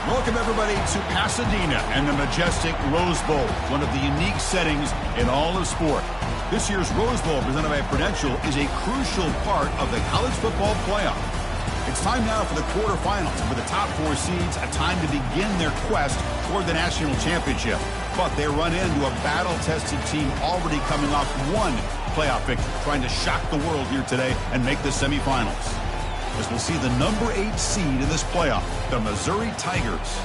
Welcome, everybody, to Pasadena and the majestic Rose Bowl, one of the unique settings in all of sport. This year's Rose Bowl, presented by Prudential, is a crucial part of the college football playoff. It's time now for the quarterfinals, and for the top four seeds, a time to begin their quest toward the national championship. But they run into a battle-tested team already coming off one playoff victory, trying to shock the world here today and make the semifinals. As we'll see the number 8 seed in this playoff, the Missouri Tigers,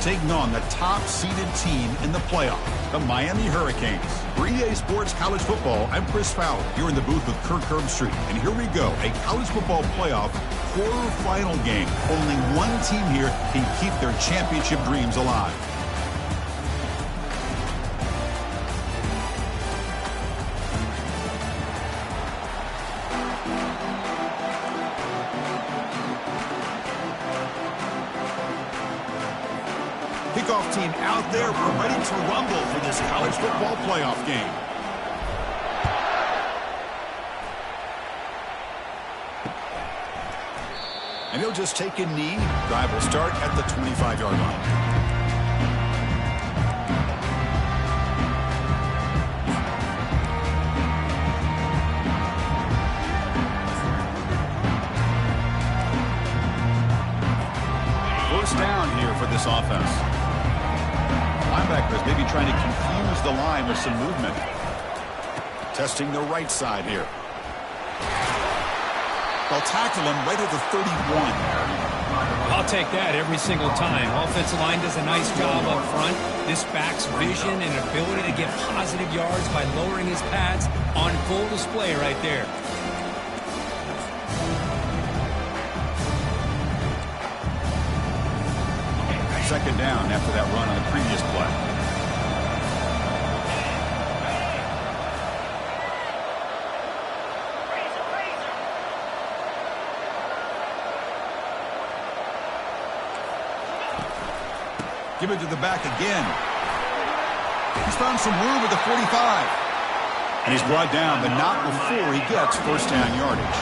taking on the top-seeded team in the playoff, the Miami Hurricanes. For EA Sports College Football, I'm Chris Fowler, here in the booth with Kirk Herbstreit. And here we go, a college football playoff quarterfinal game. Only one team here can keep their championship dreams alive. Kickoff team out there, ready to rumble for this college football playoff game. And he'll just take a knee. Drive will start at the 25-yard line. First down here for this offense. Linebackers maybe trying to confuse the line with some movement. Testing the right side here. They'll tackle him right at the 31. I'll take that every single time. Offensive line does a nice job up front. This back's vision and ability to get positive yards by lowering his pads on full display right there. Second down after that run on the previous play. Give it to the back again. He's found some room at the 45. And he's brought down, but not before he gets first down yardage.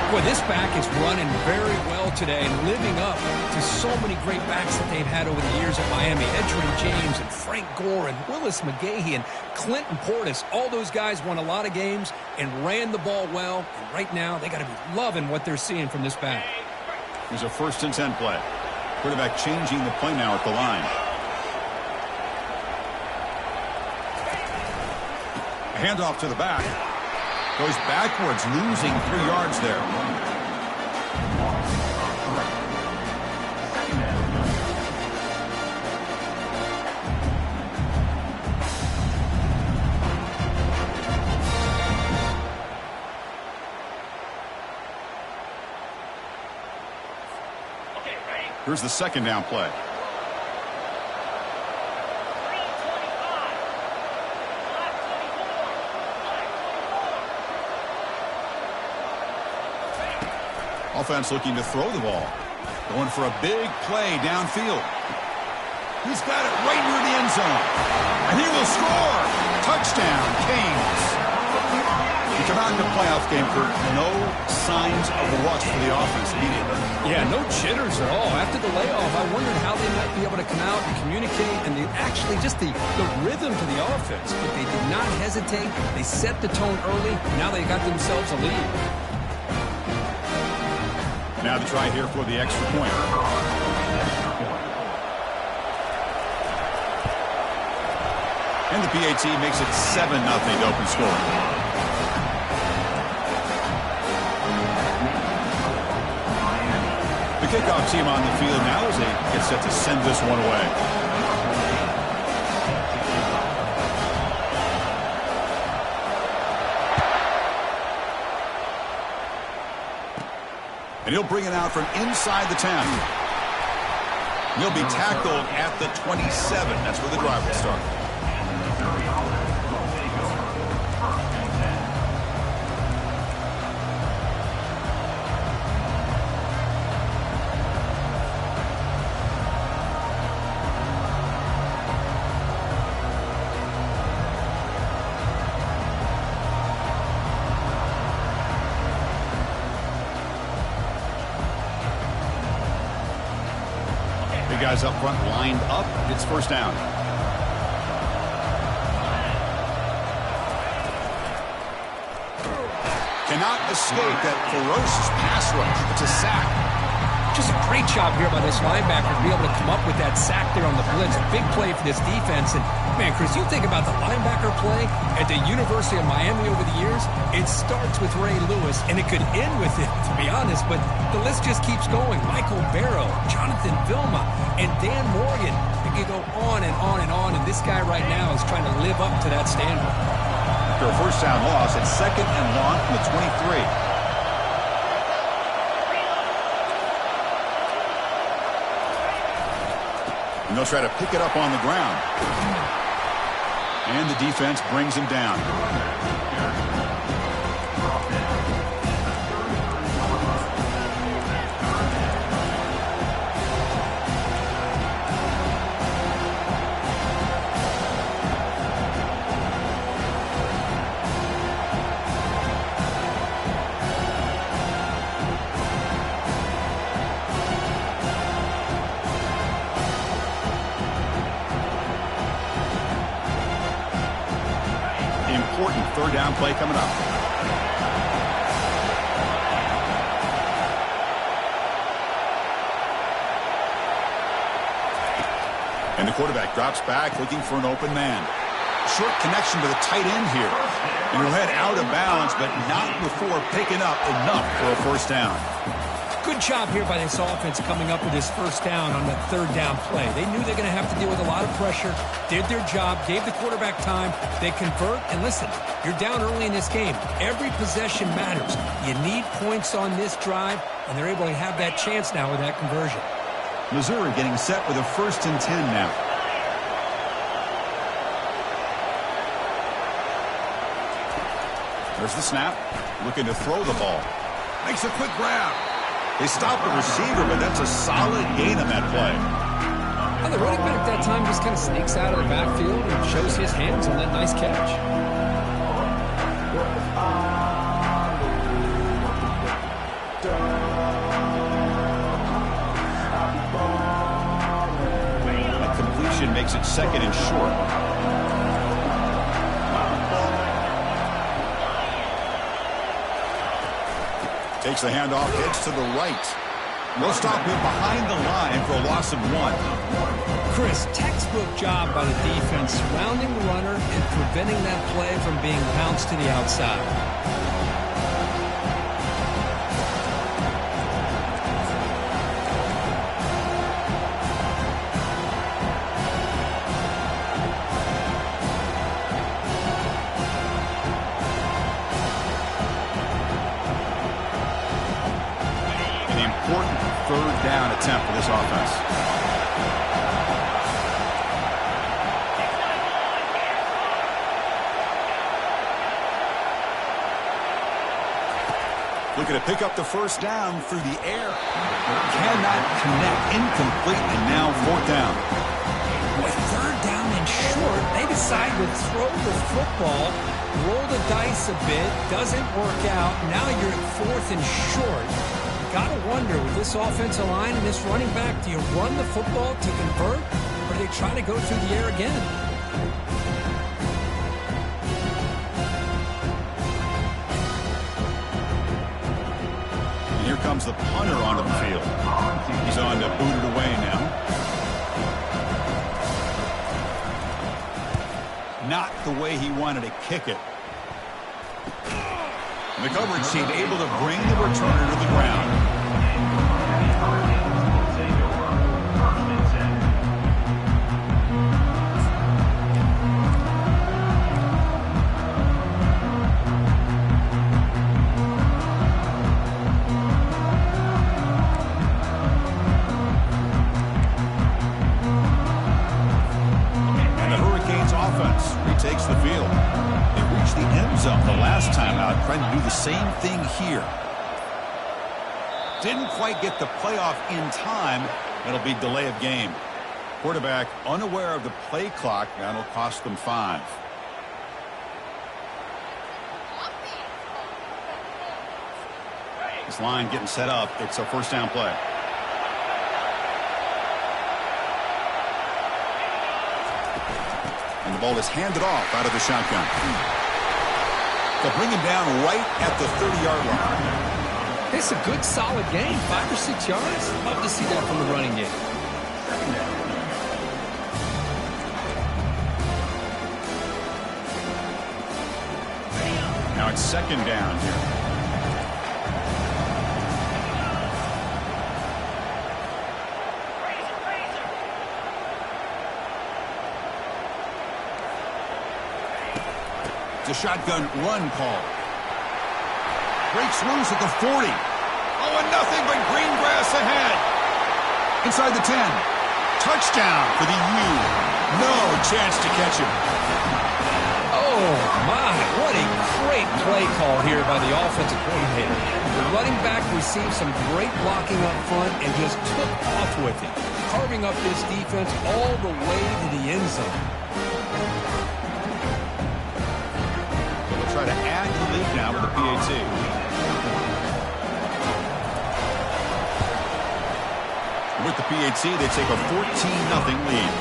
Boy, this back is running very well today and living up to so many great backs that they've had over the years at Miami. Edgerrin James and Frank Gore and Willis McGahee and Clinton Portis. All those guys won a lot of games and ran the ball well. And right now, they got to be loving what they're seeing from this back. Here's a 1st and 10 play. Quarterback changing the play now at the line. A handoff to the back. Goes backwards, losing 3 yards there. Here's the second down play. Offense looking to throw the ball. Going for a big play downfield. He's got it right near the end zone. And he will score. Touchdown, Canes. You come out in the playoff game for no signs of rust for the offense immediately. Yeah, no jitters at all. After the layoff, I wondered how they might be able to come out and communicate and actually just the rhythm to the offense. But they did not hesitate. They set the tone early. Now they got themselves a lead. Now the try here for the extra point. And the PAT makes it 7-0 open score. The kickoff team on the field now as they get set to send this one away. And he'll bring it out from inside the 10. He'll be tackled at the 27. That's where the drive will start. The guys up front lined up. It's first down. Cannot escape that ferocious pass rush. It's a sack. Just a great job here by this linebacker to be able to come up with that sack there on the blitz. A big play for this defense. And, man, Chris, you think about the linebacker play at the University of Miami over the years, it starts with Ray Lewis, and it could end with it, to be honest. But the list just keeps going. Michael Barrow, Jonathan Vilma, and Dan Morgan. It could go on and on and on, and this guy right now is trying to live up to that standard. After a first down loss, it's 2nd and long from the 23. And they'll try to pick it up on the ground. And the defense brings him down. Important third down play coming up. And the quarterback drops back looking for an open man. Short connection to the tight end here. And he'll head out of bounds, but not before picking up enough for a first down. Good job here by this offense coming up with this first down on that third down play. They knew they're going to have to deal with a lot of pressure, did their job, gave the quarterback time. They convert, and listen, you're down early in this game. Every possession matters. You need points on this drive, and they're able to have that chance now with that conversion. Missouri getting set with a 1st and 10 now. There's the snap. Looking to throw the ball. Makes a quick grab. They stop the receiver, but that's a solid gain on that play. Well, the running back that time just kind of sneaks out of the backfield and shows his hands on that nice catch. That completion makes it 2nd and short. Takes the handoff, heads to the right. They'll stop him behind the line for a loss of 1. Chris, textbook job by the defense surrounding the runner and preventing that play from being bounced to the outside. Important third down attempt for this offense. Looking to pick up the first down through the air. Cannot connect. Incomplete, and now 4th down. With third down and short, they decide to throw the football, roll the dice a bit, doesn't work out. Now you're at 4th and short. Got to wonder, with this offensive line and this running back, do you run the football to convert, or do they try to go through the air again? And here comes the punter onto the field. He's on to boot it away now. Not the way he wanted to kick it. The coverage team able to bring the returner to the ground. And the Hurricanes offense retakes the field. They reached the end zone the last time out, trying to do the same thing here. Didn't quite get the playoff in time. It'll be delay of game. Quarterback unaware of the play clock. That'll cost them 5. This line getting set up. It's a first down play. And the ball is handed off out of the shotgun. They'll bring him down right at the 30-yard line. It's a good, solid game. 5 or 6 yards. Love to see that from the running game. Now it's second down here. It's a shotgun run call. Breaks loose at the 40. Oh, and nothing but green grass ahead. Inside the 10. Touchdown for the U. No chance to catch him. Oh, my. What a great play call here by the offensive coordinator. The running back received some great blocking up front and just took off with it, carving up this defense all the way to the end zone. They'll try to add to the lead now with the PAT. With the PAT, they take a 14-0 lead.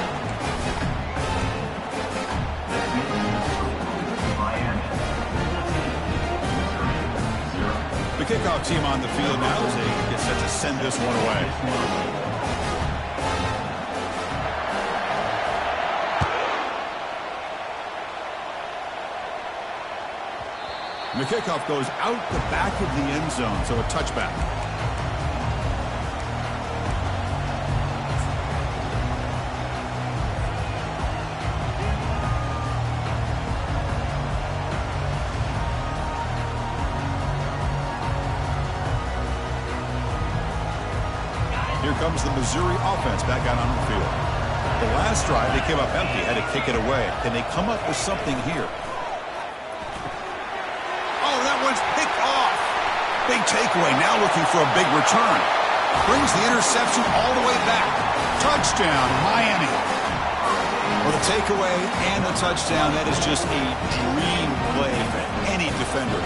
The kickoff team on the field now as they get set to send this one away. And the kickoff goes out the back of the end zone, so a touchback. Here comes the Missouri offense back out on the field. The last drive, they came up empty, had to kick it away. Can they come up with something here? Oh, that one's picked off. Big takeaway, now looking for a big return. Brings the interception all the way back. Touchdown, Miami. Well, the takeaway and the touchdown, that is just a dream play for any defender.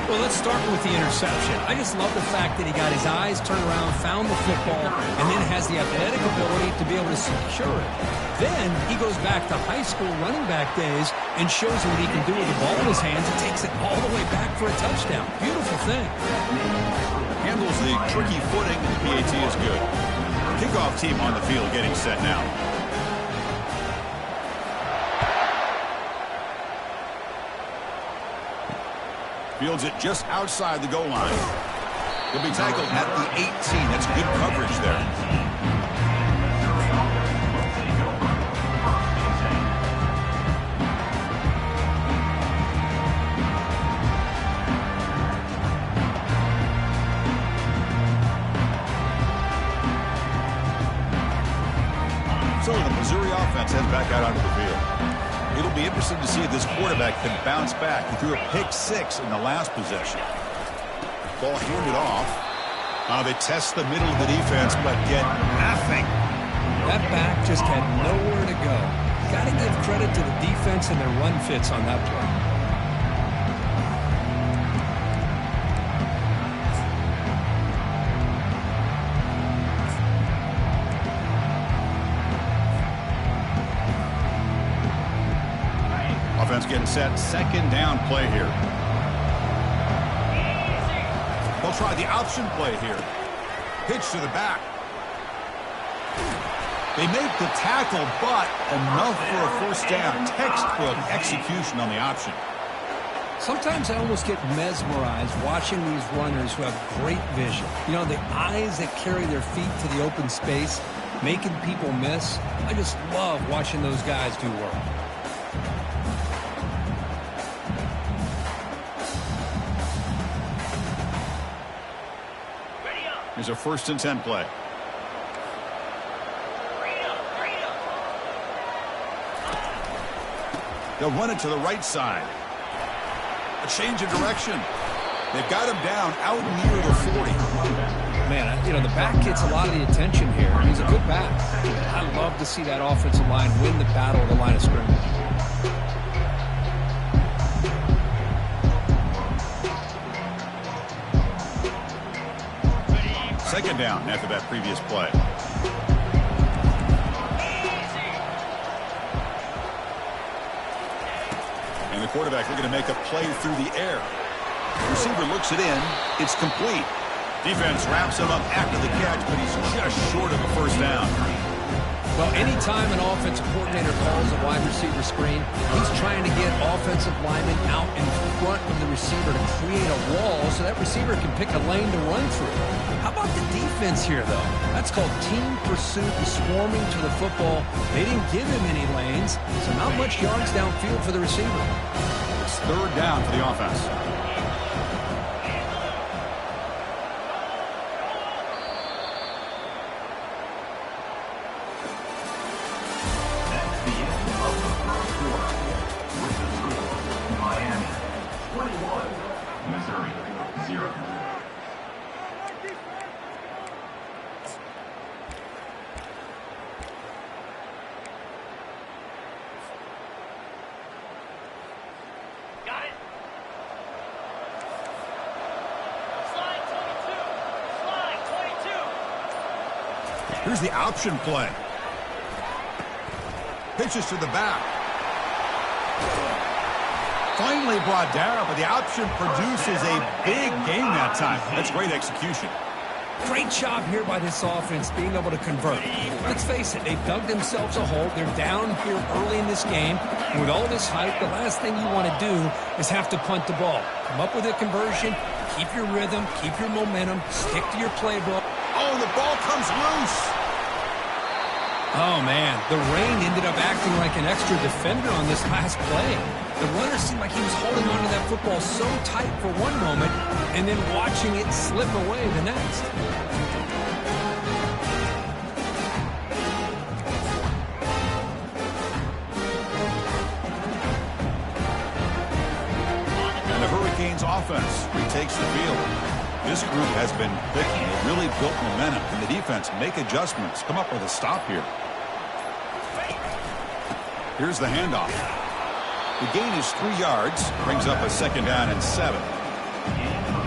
Well, let's start with the interception. I just love the fact that he got his eyes turned around, found the football, and then has the athletic ability to be able to secure it. Then he goes back to high school running back days and shows you what he can do with the ball in his hands and takes it all the way back for a touchdown. Beautiful thing. Handles the tricky footing, and the PAT is good. Kickoff team on the field getting set now. Fields it just outside the goal line. He'll be tackled at the 18. That's good coverage there. So the Missouri offense heads back out onto the field. It'll be interesting to see if this quarterback can bounce back. He threw a pick-6 in the last possession. Ball handed off. They test the middle of the defense, but get nothing. That back just had nowhere to go. Got to give credit to the defense and their run fits on that play. Offense getting set. Second down play here. They'll try the option play here. Pitch to the back. They make the tackle, but enough for a first down. Textbook execution on the option. Sometimes I almost get mesmerized watching these runners who have great vision. You know, the eyes that carry their feet to the open space, making people miss. I just love watching those guys do work. Here's a 1st and 10 play. They'll run it to the right side. A change of direction. They've got him down out near the 40. Man, you know, the back gets a lot of the attention here. He's a good back. I love to see that offensive line win the battle at the line of scrimmage. Second down after that previous play. the quarterback looking to make a play through the air. Receiver looks it in. It's complete. Defense wraps him up after the catch, but he's just short of a first down. Well, anytime an offensive coordinator calls a wide receiver screen, he's trying to get offensive linemen out in front of the receiver to create a wall so that receiver can pick a lane to run through. How about the defense here, though? That's called team pursuit and swarming to the football. They didn't give him any lanes, so not much yards downfield for the receiver. It's third down for the offense. Here's the option play. Pitches to the back. Finally brought down, but the option produces a big gain that time. That's great execution. Great job here by this offense being able to convert. Let's face it, they've dug themselves a hole. They're down here early in this game. And with all this hype, the last thing you want to do is have to punt the ball. Come up with a conversion, keep your rhythm, keep your momentum, stick to your playbook. Oh, the ball comes loose. Oh, man, the rain ended up acting like an extra defender on this last play. The runner seemed like he was holding onto that football so tight for one moment and then watching it slip away the next. And the Hurricanes offense retakes the field. This group has been clicking. It really built momentum. And the defense make adjustments. Come up with a stop here. Here's the handoff. The gain is 3 yards. Brings up a second down and 7.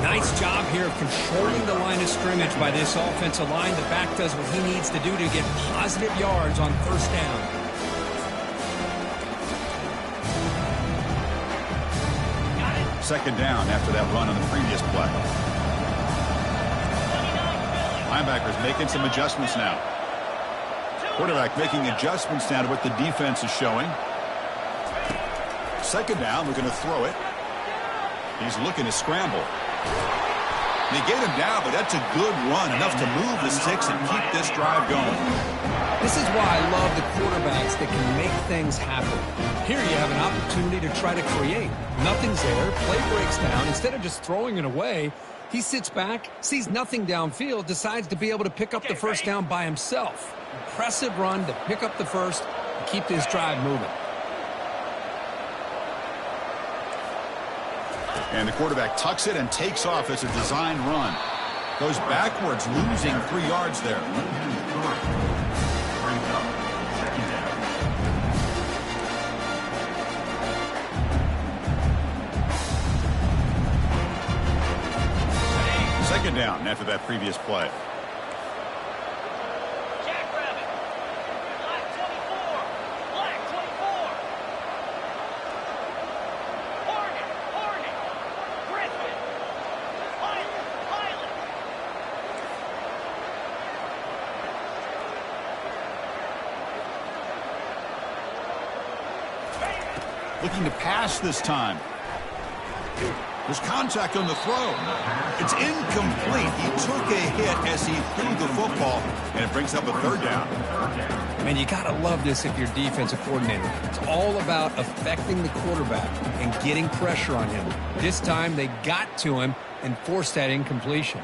Nice job here of controlling the line of scrimmage by this offensive line. The back does what he needs to do to get positive yards on first down. Second down after that run on the previous play. Linebackers making some adjustments now. Quarterback making adjustments now to what the defense is showing. Second down, looking to throw it. He's looking to scramble. They get him down, but that's a good run, enough to move the sticks and keep this drive going. This is why I love the quarterbacks that can make things happen. Here you have an opportunity to try to create. Nothing's there, play breaks down. Instead of just throwing it away, he sits back, sees nothing downfield, decides to be able to pick up the first down by himself. Impressive run to pick up the first and keep this drive moving. And the quarterback tucks it and takes off as a designed run. Goes backwards, losing 3 yards there. Second down after that previous play. Looking to pass this time. There's contact on the throw. It's incomplete. He took a hit as he threw the football, and it brings up a third down. Man, you got to love this if you're defensive coordinator. It's all about affecting the quarterback and getting pressure on him. This time, they got to him and forced that incompletion.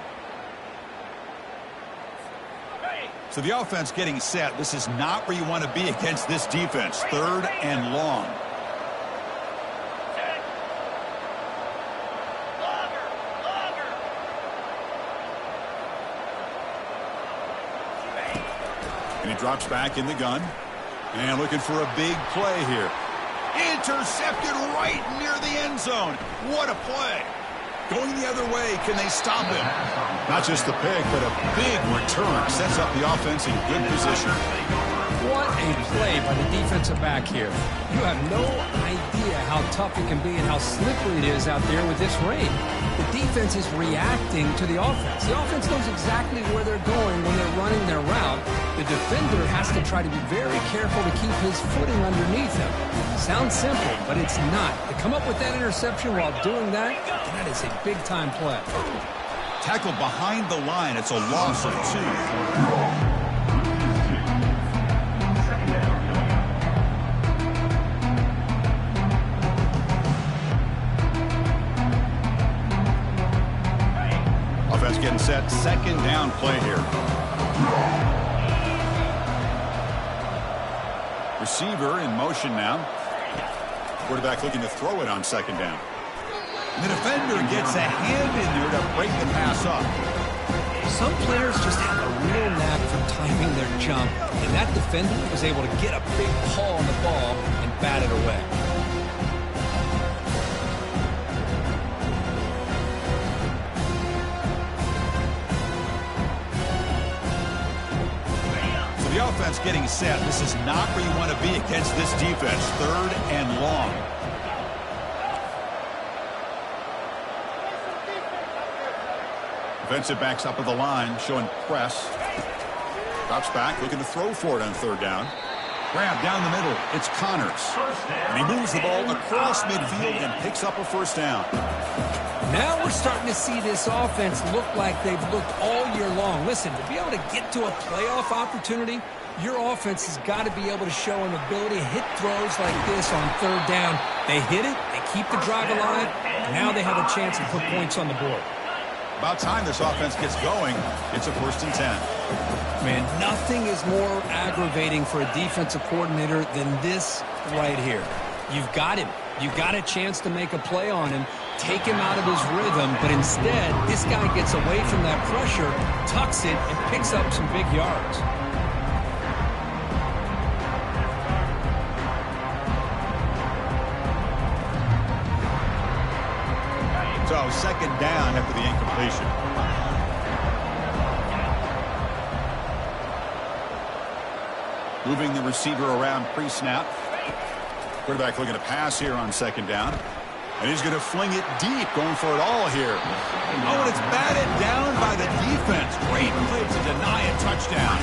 So the offense getting set. This is not where you want to be against this defense. Third and long. And he drops back in the gun. And looking for a big play here. Intercepted right near the end zone. What a play. Going the other way. Can they stop him? Not just the pick, but a big return. Sets up the offense in good position. What a play by the defensive back here. You have no idea how tough it can be and how slippery it is out there with this rain. The defense is reacting to the offense. The offense knows exactly where they're going when they're running their route. The defender has to try to be very careful to keep his footing underneath him. Sounds simple, but it's not. To come up with that interception while doing that, that is a big-time play. Tackle behind the line. It's a loss of 2. Offense getting set. Second down play here. Receiver in motion now. Quarterback looking to throw it on second down. And the defender gets a hand in there to break the pass up. Some players just have a real knack for timing their jump, and that defender was able to get a big paw on the ball and bat it away. The offense getting set. This is not where you want to be against this defense. Third and long. Defensive backs up at the line, showing press. Drops back, looking to throw for it on third down. Grab down the middle. It's Connors. And he moves the ball across midfield and picks up a first down. Now we're starting to see this offense look like they've looked all year long. Listen, to be able to get to a playoff opportunity, your offense has got to be able to show an ability to hit throws like this on third down. They hit it, they keep the drive alive, and now they have a chance to put points on the board. About time this offense gets going. It's a 1st and 10. Man, nothing is more aggravating for a defensive coordinator than this right here. You've got him. You've got a chance to make a play on him, take him out of his rhythm, but instead, this guy gets away from that pressure, tucks it, and picks up some big yards. So, second down after the incompletion. Moving the receiver around pre-snap. Quarterback looking to pass here on second down. And he's going to fling it deep, going for it all here. Oh, and it's batted down by the defense. Great play to deny a touchdown.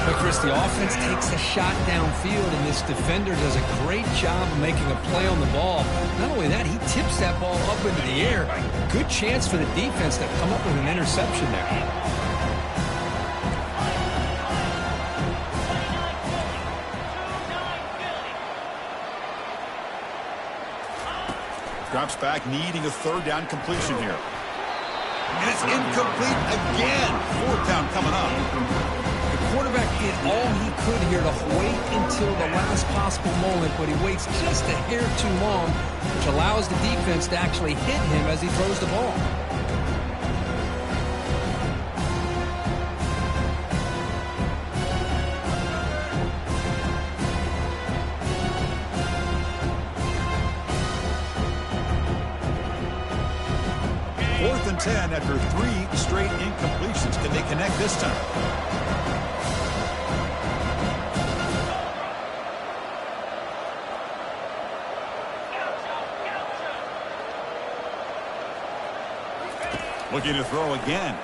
But Chris, the offense takes a shot downfield, and this defender does a great job of making a play on the ball. Not only that, he tips that ball up into the air. Good chance for the defense to come up with an interception there. Drops back, needing a third down completion here. And it's incomplete again. Fourth down coming up. The quarterback did all he could here to wait until the last possible moment, but he waits just a hair too long, which allows the defense to actually hit him as he throws the ball. Fourth and 10 after 3 straight incompletions. Can they connect this time? Looking to throw again.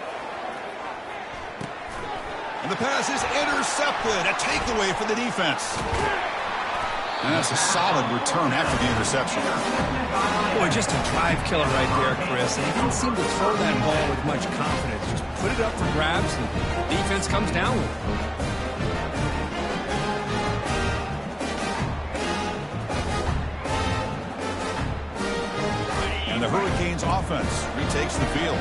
And the pass is intercepted. A takeaway for the defense. And that's a solid return after the interception. Boy, just a drive killer right there, Chris. And he didn't seem to throw that ball with much confidence. Just put it up for grabs, and the defense comes down with it. And the Hurricanes offense retakes the field.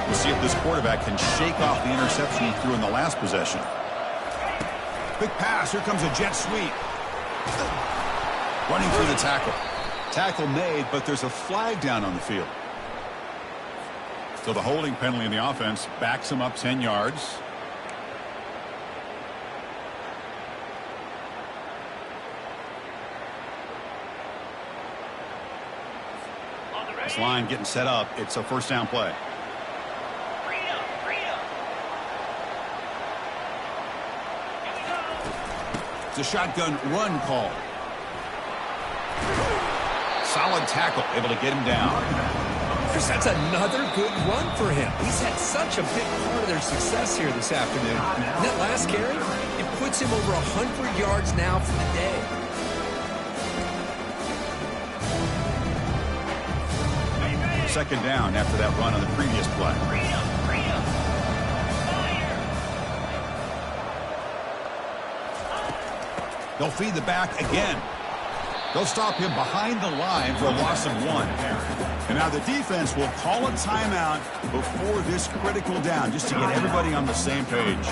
We'll see if this quarterback can shake off the interception he threw in the last possession. Big pass. Here comes a jet sweep. Running through the tackle. Tackle made, but there's a flag down on the field. So the holding penalty in the offense backs him up 10 yards. This line getting set up. It's a first down play. It's a shotgun run call. Solid tackle, able to get him down. Chris, that's another good run for him. He's had such a big part of their success here this afternoon. And that last carry, it puts him over 100 yards now for the day. Second down after that run on the previous play. They'll feed the back again. They'll stop him behind the line for a loss of 1. And now the defense will call a timeout before this critical down, just to get everybody on the same page.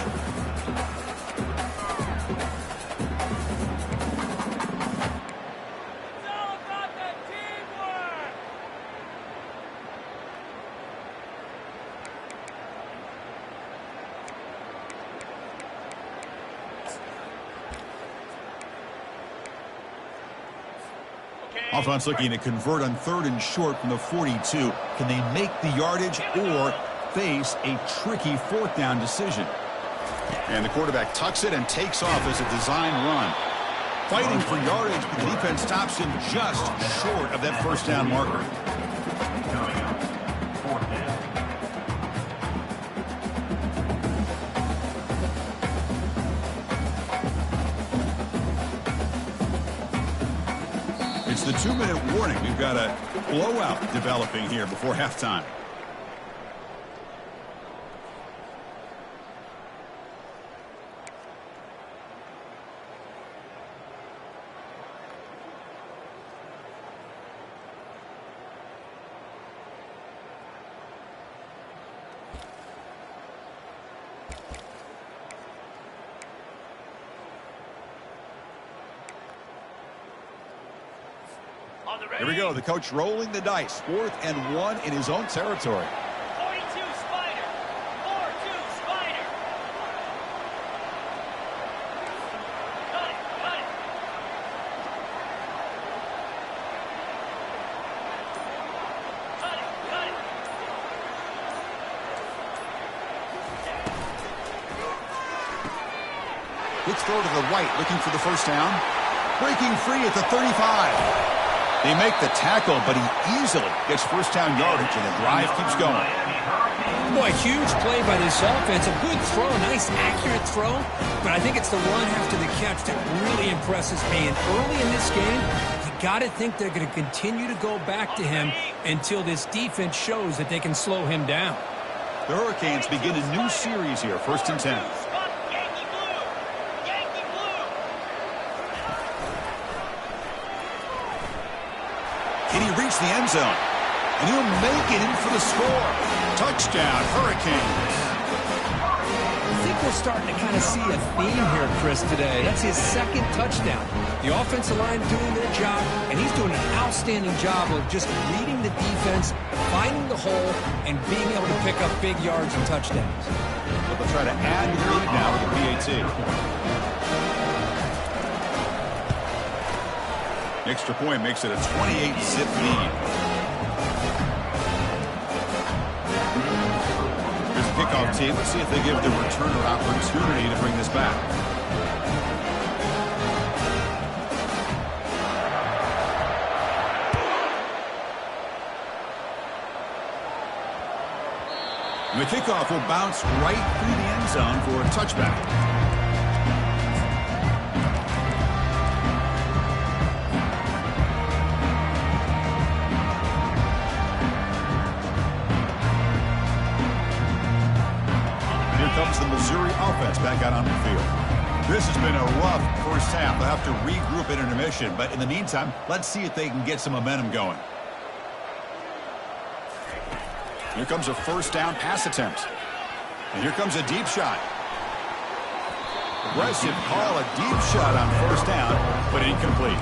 Offense looking to convert on 3rd and short from the 42. Can they make the yardage or face a tricky 4th down decision? And the quarterback tucks it and takes off as a design run. Fighting for yardage, but the defense stops him just short of that first down marker. The 2-minute warning. We've got a blowout developing here before halftime. Here we go. The coach rolling the dice. 4th and 1 in his own territory. 42 Spider. 4-2 Spider. Cut it. Cut it. Cut it. Cut it. Quick throw to the right, looking for the first down. Breaking free at the 35. They make the tackle, but he easily gets first down yardage, and the drive keeps going. Boy, huge play by this offense. A good throw, nice accurate throw, but I think it's the run after the catch that really impresses me. And early in this game, you got to think they're going to continue to go back to him until this defense shows that they can slow him down. The Hurricanes begin a new series here, 1st and 10. Can he reach the end zone? And he'll make it in for the score. Touchdown, Hurricanes. I think we're starting to kind of see a theme here, Chris, today. That's his 2nd touchdown. The offensive line doing their job, and he's doing an outstanding job of just reading the defense, finding the hole, and being able to pick up big yards and touchdowns. But they'll try to add to the lead now with the PAT. Extra point makes it a 28-zip lead. Here's the kickoff team. Let's see if they give the returner opportunity to bring this back. And the kickoff will bounce right through the end zone for a touchback. Comes the Missouri offense back out on the field. This has been a rough first half. They'll have to regroup at intermission, but in the meantime, let's see if they can get some momentum going. Here comes a first down pass attempt. And here comes a deep shot. Aggressive call, a deep shot on first down, but incomplete.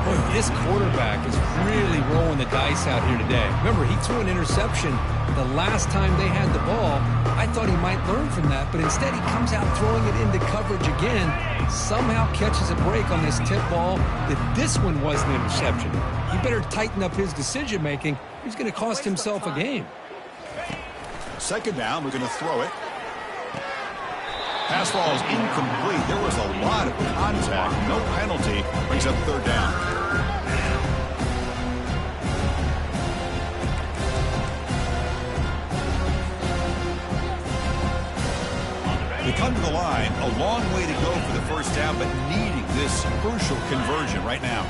Boy, this quarterback is really rolling the dice out here today. Remember, he threw an interception the last time they had the ball. I thought he might learn from that, but instead he comes out throwing it into coverage again. somehow catches a break on this tip ball that this one was an interception. He better tighten up his decision-making. He's going to cost himself a game. Second down, we're going to throw it. Pass ball is incomplete. There was a lot of contact. No penalty. Brings up third down. They come to the line, a long way to go for the first down, but needing this crucial conversion right now.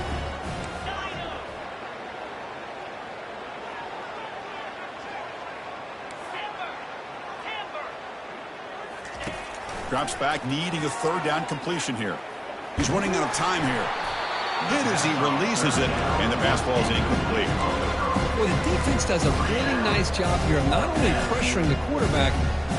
Drops back, needing a third down completion here. He's running out of time here. Good as he releases it, and the pass ball is incomplete. Well, the defense does a really nice job here of not only pressuring the quarterback,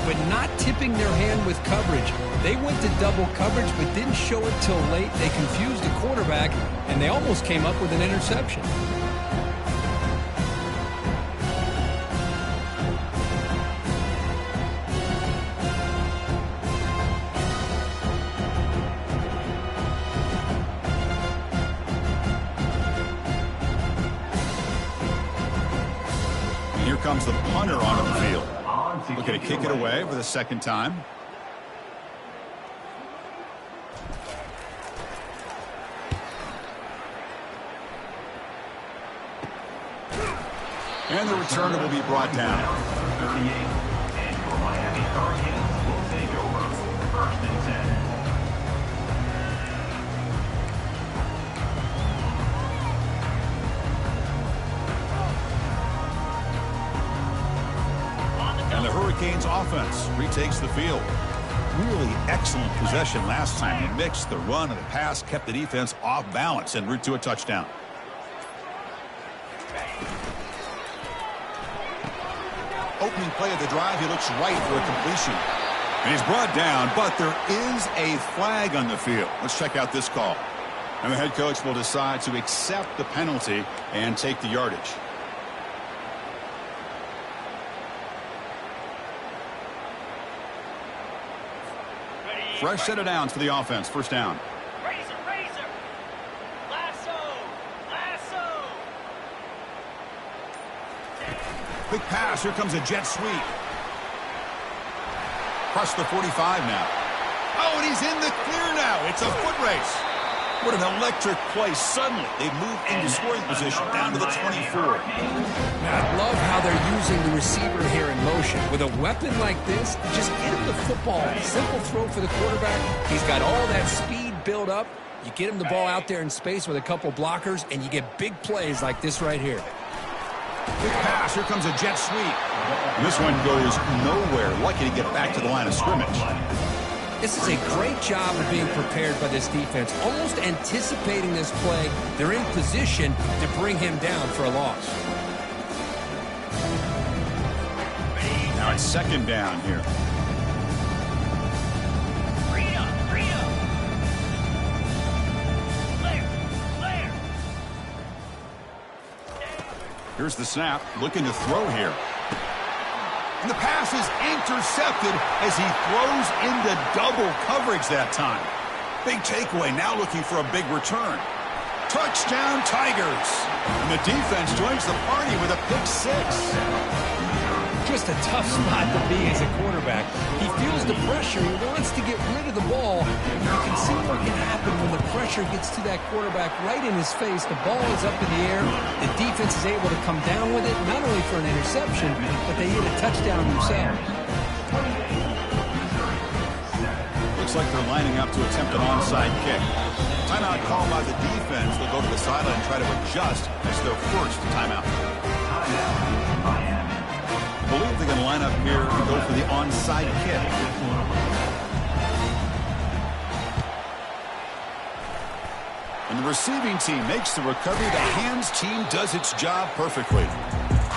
but not tipping their hand with coverage. They went to double coverage, but didn't show it till late. They confused the quarterback, and they almost came up with an interception. Here comes the punter onto the field. Looking to kick it away for the second time. And the returner will be brought down. And for Miami Hurricanes will take over. First and 10. And the Hurricanes offense retakes the field. Really excellent possession last time. They mixed the run and the pass, kept the defense off balance en route to a touchdown. Opening play of the drive, he looks right for a completion. And he's brought down, but there is a flag on the field. Let's check out this call. And the head coach will decide to accept the penalty and take the yardage. Fresh set of downs for the offense. First down. Razor. Lasso. Quick pass. Here comes a jet sweep. Across the 45 now. Oh, and he's in the clear now. It's a foot race. What an electric play. Suddenly, they move into scoring position down to the 24. I love how they're using the receiver here in motion. With a weapon like this, just get him the football. Simple throw for the quarterback. He's got all that speed built up. You get him the ball out there in space with a couple blockers, and you get big plays like this right here. Quick pass. Here comes a jet sweep. And this one goes nowhere. Lucky to get back to the line of scrimmage. This is a great job of being prepared by this defense, almost anticipating this play. They're in position to bring him down for a loss. Now it's second down here. Blair. Here's the snap. Looking to throw here. And the pass is intercepted as he throws into double coverage that time. Big takeaway, now looking for a big return. Touchdown, Tigers. And the defense joins the party with a pick six. Just a tough spot to be as a quarterback. He feels the pressure. He wants to get rid of the ball. You can see what can happen when the pressure gets to that quarterback right in his face. The ball is up in the air. The defense is able to come down with it, not only for an interception, but they hit a touchdown themselves. Looks like they're lining up to attempt an onside kick. Timeout called by the defense. They'll go to the sideline and try to adjust as their first timeout. I believe they're going to line up here and go for the onside kick. And the receiving team makes the recovery. The hands team does its job perfectly.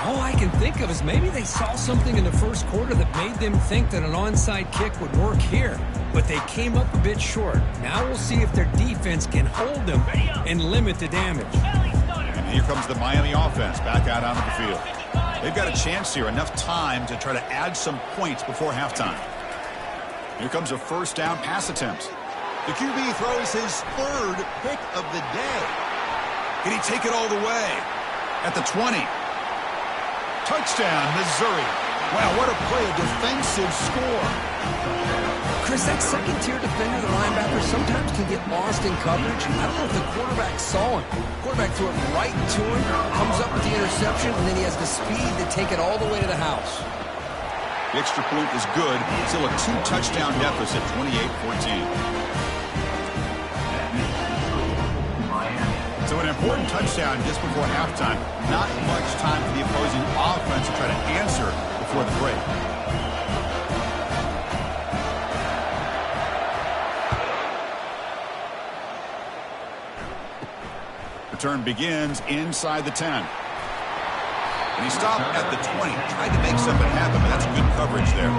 All I can think of is maybe they saw something in the first quarter that made them think that an onside kick would work here. But they came up a bit short. Now we'll see if their defense can hold them and limit the damage. And here comes the Miami offense back out onto the field. They've got a chance here, enough time to try to add some points before halftime. Here comes a first down pass attempt. The QB throws his third pick of the day. Can he take it all the way? At the 20. Touchdown, Missouri. Wow, what a play, a defensive score. Chris, that second-tier defender, the linebacker, sometimes can get lost in coverage. I don't know if the quarterback saw him. Quarterback threw it right to him, comes up with the interception, and then he has the speed to take it all the way to the house. The extra point is good. Still a 2-touchdown deficit, 28-14. So an important touchdown just before halftime. Not much time for the opposing offense to try to answer before the break. Return begins inside the 10. And he stopped at the 20. Tried to make something happen, but that's good coverage there.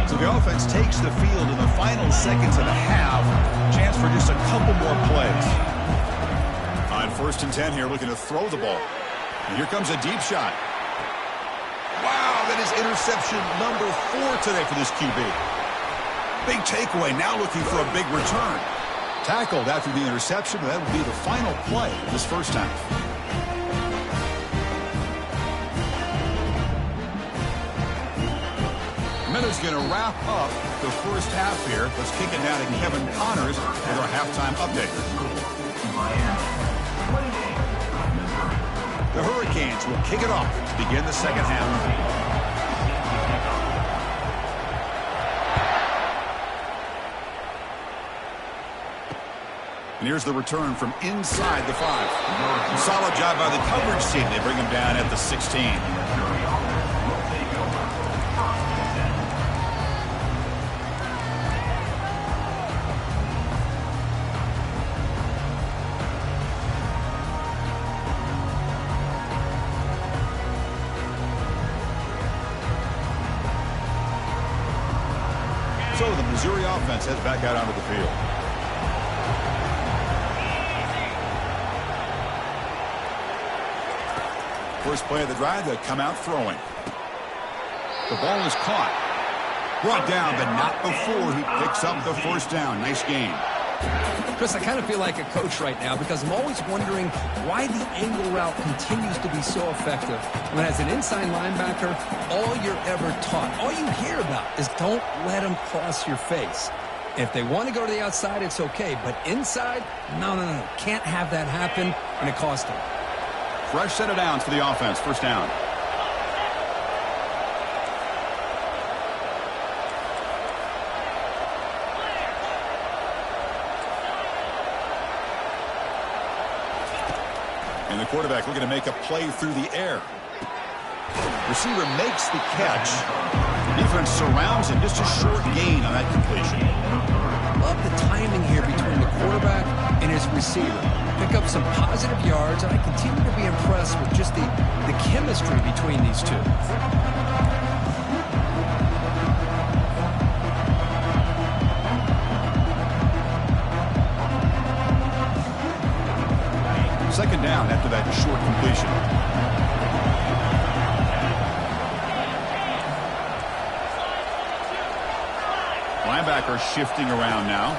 So the offense takes the field in the final seconds of the half. Chance for just a couple more plays. On 1st and 10 here, looking to throw the ball. And here comes a deep shot. Wow, that is interception number 4 today for this QB. Big takeaway, now looking for a big return. Tackled after the interception, that will be the final play of this first half. Minute's going to wrap up the first half here. Let's kick it down to Kevin Connors with our halftime update. The Hurricanes will kick it off to begin the second half. And here's the return from inside the 5. Solid job by the coverage team. They bring him down at the 16. So the Missouri offense heads back out onto the field. First play of the drive, they come out throwing. The ball is caught. Brought down, but not before he picks up the first down. Nice game. Chris, I kind of feel like a coach right now because I'm always wondering why the angle route continues to be so effective. When as an inside linebacker, all you're ever taught, all you hear about is don't let them cross your face. If they want to go to the outside, it's okay. But inside, no. Can't have that happen, and it cost them. Fresh set of downs for the offense. First down. And the quarterback looking to make a play through the air. Receiver makes the catch. Defense surrounds him. Just a short gain on that completion. Love the timing here between the quarterback and his receiver. Pick up some positive yards, and I continue to be impressed with just the chemistry between these two. Second down after that short completion. Linebacker shifting around now.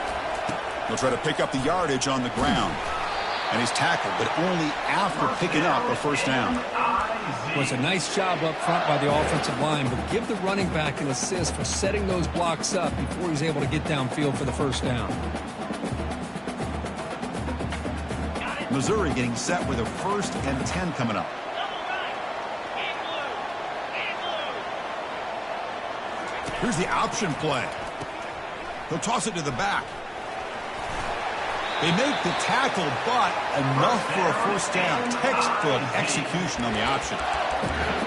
He'll try to pick up the yardage on the ground. And he's tackled, but only after picking up a first down. Well, it's a nice job up front by the offensive line, but give the running back an assist for setting those blocks up before he's able to get downfield for the first down. Missouri getting set with a 1st and 10 coming up. Here's the option play. He'll toss it to the back. They make the tackle, but enough for a first down. Textbook execution on the option.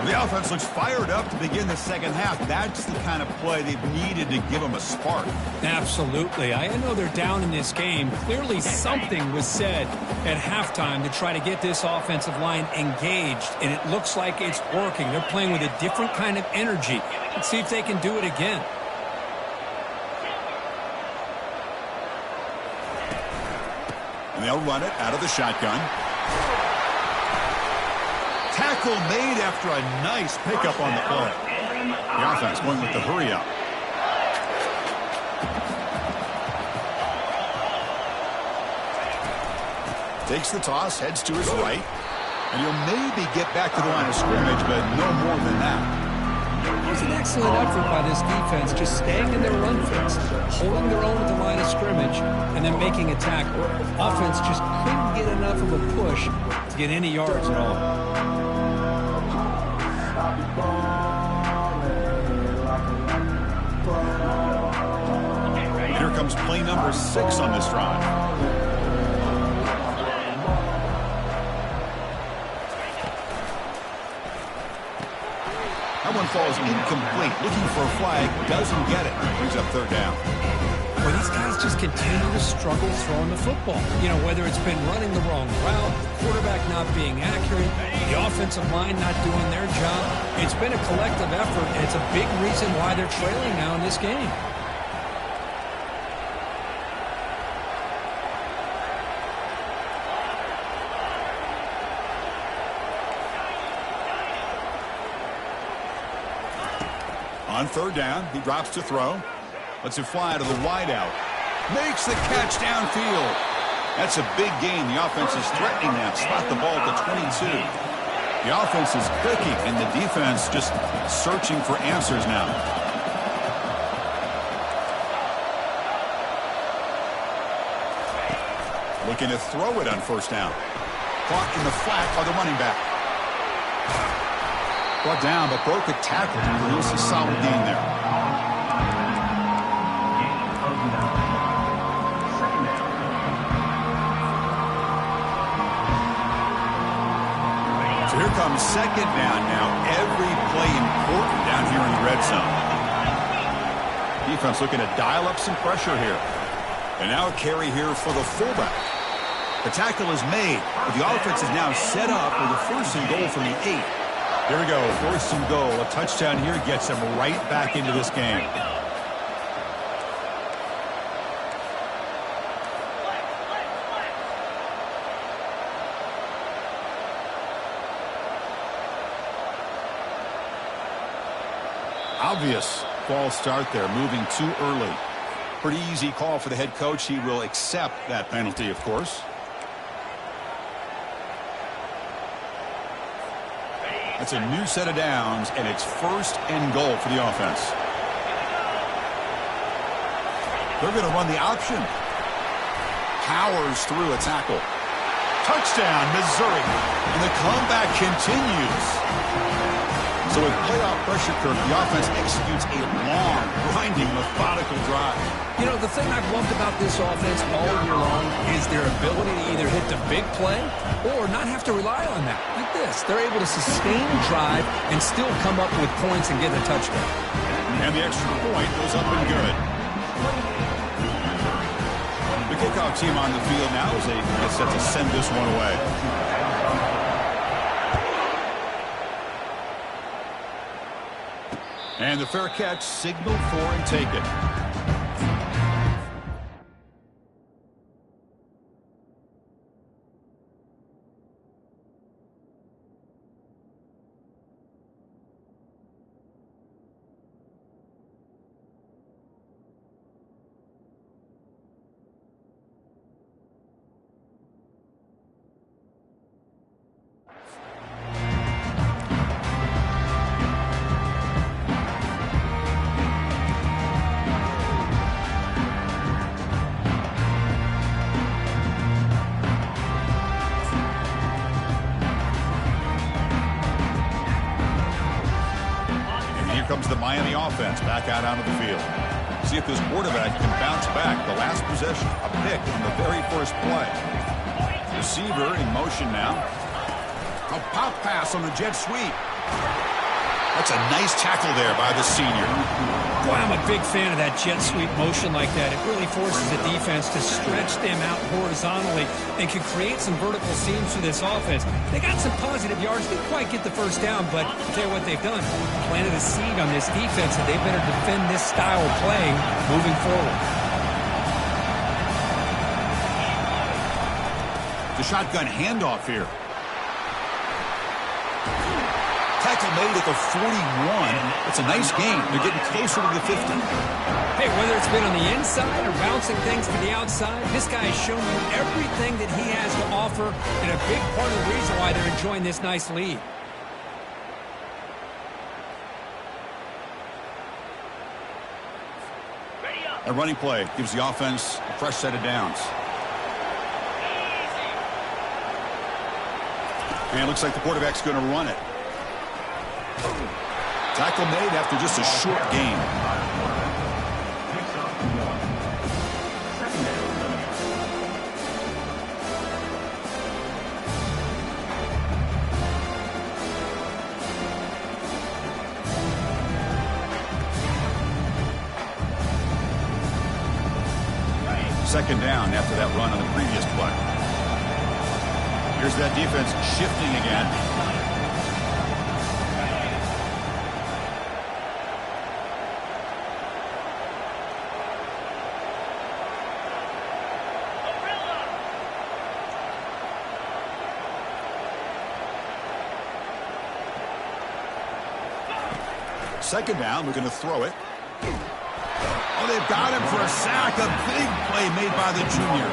The offense looks fired up to begin the second half. That's the kind of play they've needed to give them a spark. Absolutely. I know they're down in this game. Clearly something was said at halftime to try to get this offensive line engaged, and it looks like it's working. They're playing with a different kind of energy. Let's see if they can do it again. And they'll run it out of the shotgun. Tackle made after a nice pickup on the play. The offense going with the hurry up. Takes the toss, heads to his right. And he'll maybe get back to the line of scrimmage, but no more than that. It was an excellent effort by this defense, just staying in their run fix, holding their own at the line of scrimmage, and then making a tackle. Offense just couldn't get enough of a push to get any yards at all. And here comes play number 6 on this drive. That one falls incomplete. Looking for a flag. Doesn't get it. Brings up third down. Well, these guys just continue to struggle throwing the football. You know, whether it's been running the wrong route, the quarterback not being accurate, the offensive line not doing their job. It's been a collective effort, and it's a big reason why they're trailing now in this game. On third down, he drops to throw. Lets it fly to the wideout. Makes the catch downfield. That's a big gain. The offense is threatening now. Spot the ball at the 22. The offense is clicking, and the defense just searching for answers now. Looking to throw it on first down. Caught in the flat by the running back. Brought down, but broke a tackle to produce a solid gain there. So here comes second down now. Every play important down here in the red zone. Defense looking to dial up some pressure here. And now a carry here for the fullback. The tackle is made, but the offense is now set up with a first and goal from the 8. Here we go, first and goal. A touchdown here gets them right back into this game. Obvious false start there, moving too early. Pretty easy call for the head coach. He will accept that penalty, of course. That's a new set of downs, and it's first and goal for the offense. They're going to run the option. Powers through a tackle. Touchdown, Missouri. And the comeback continues. So with playoff pressure, Kirk, the offense executes a long, grinding, methodical drive. You know, the thing I've loved about this offense all year long is their ability to either hit the big play or not have to rely on that. Like this, they're able to sustain a drive and still come up with points and get a touchdown. And the extra point goes up and good. The kickoff team on the field now as they get set to send this one away. And the fair catch signaled for and taken. Comes the Miami offense back out onto the field. See if this quarterback can bounce back. The last possession, a pick on the very first play. Receiver in motion now. A pop pass on the jet sweep. That's a nice tackle there by the senior. Boy, I'm a big fan of that jet sweep motion like that. It really forces the defense to stretch them out horizontally and can create some vertical seams for this offense. They got some positive yards. Didn't quite get the first down, but I'll tell you what they've done. Planted a seed on this defense, and they better defend this style of playing moving forward. The shotgun handoff here. Tackle made at the 41. It's a nice gain. They're getting closer to the 50. Hey, whether it's been on the inside or bouncing things to the outside, this guy has shown you everything that he has to offer, and a big part of the reason why they're enjoying this nice lead. Ready up. A running play gives the offense a fresh set of downs. And it looks like the quarterback's going to run it. Tackle made after just a short gain. Picks up 1. Second down. Second down after that run on the previous play. Here's that defense shifting again. Second down, we're going to throw it. Oh, they've got him for a sack. A big play made by the junior.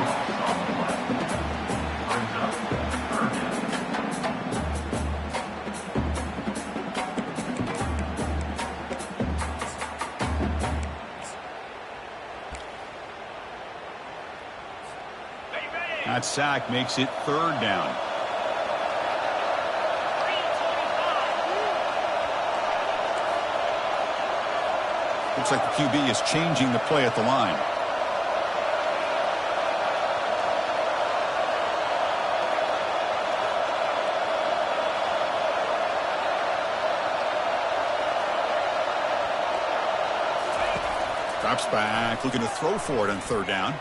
That sack makes it third down. Looks like the QB is changing the play at the line. Drops back, looking to throw for it on third down.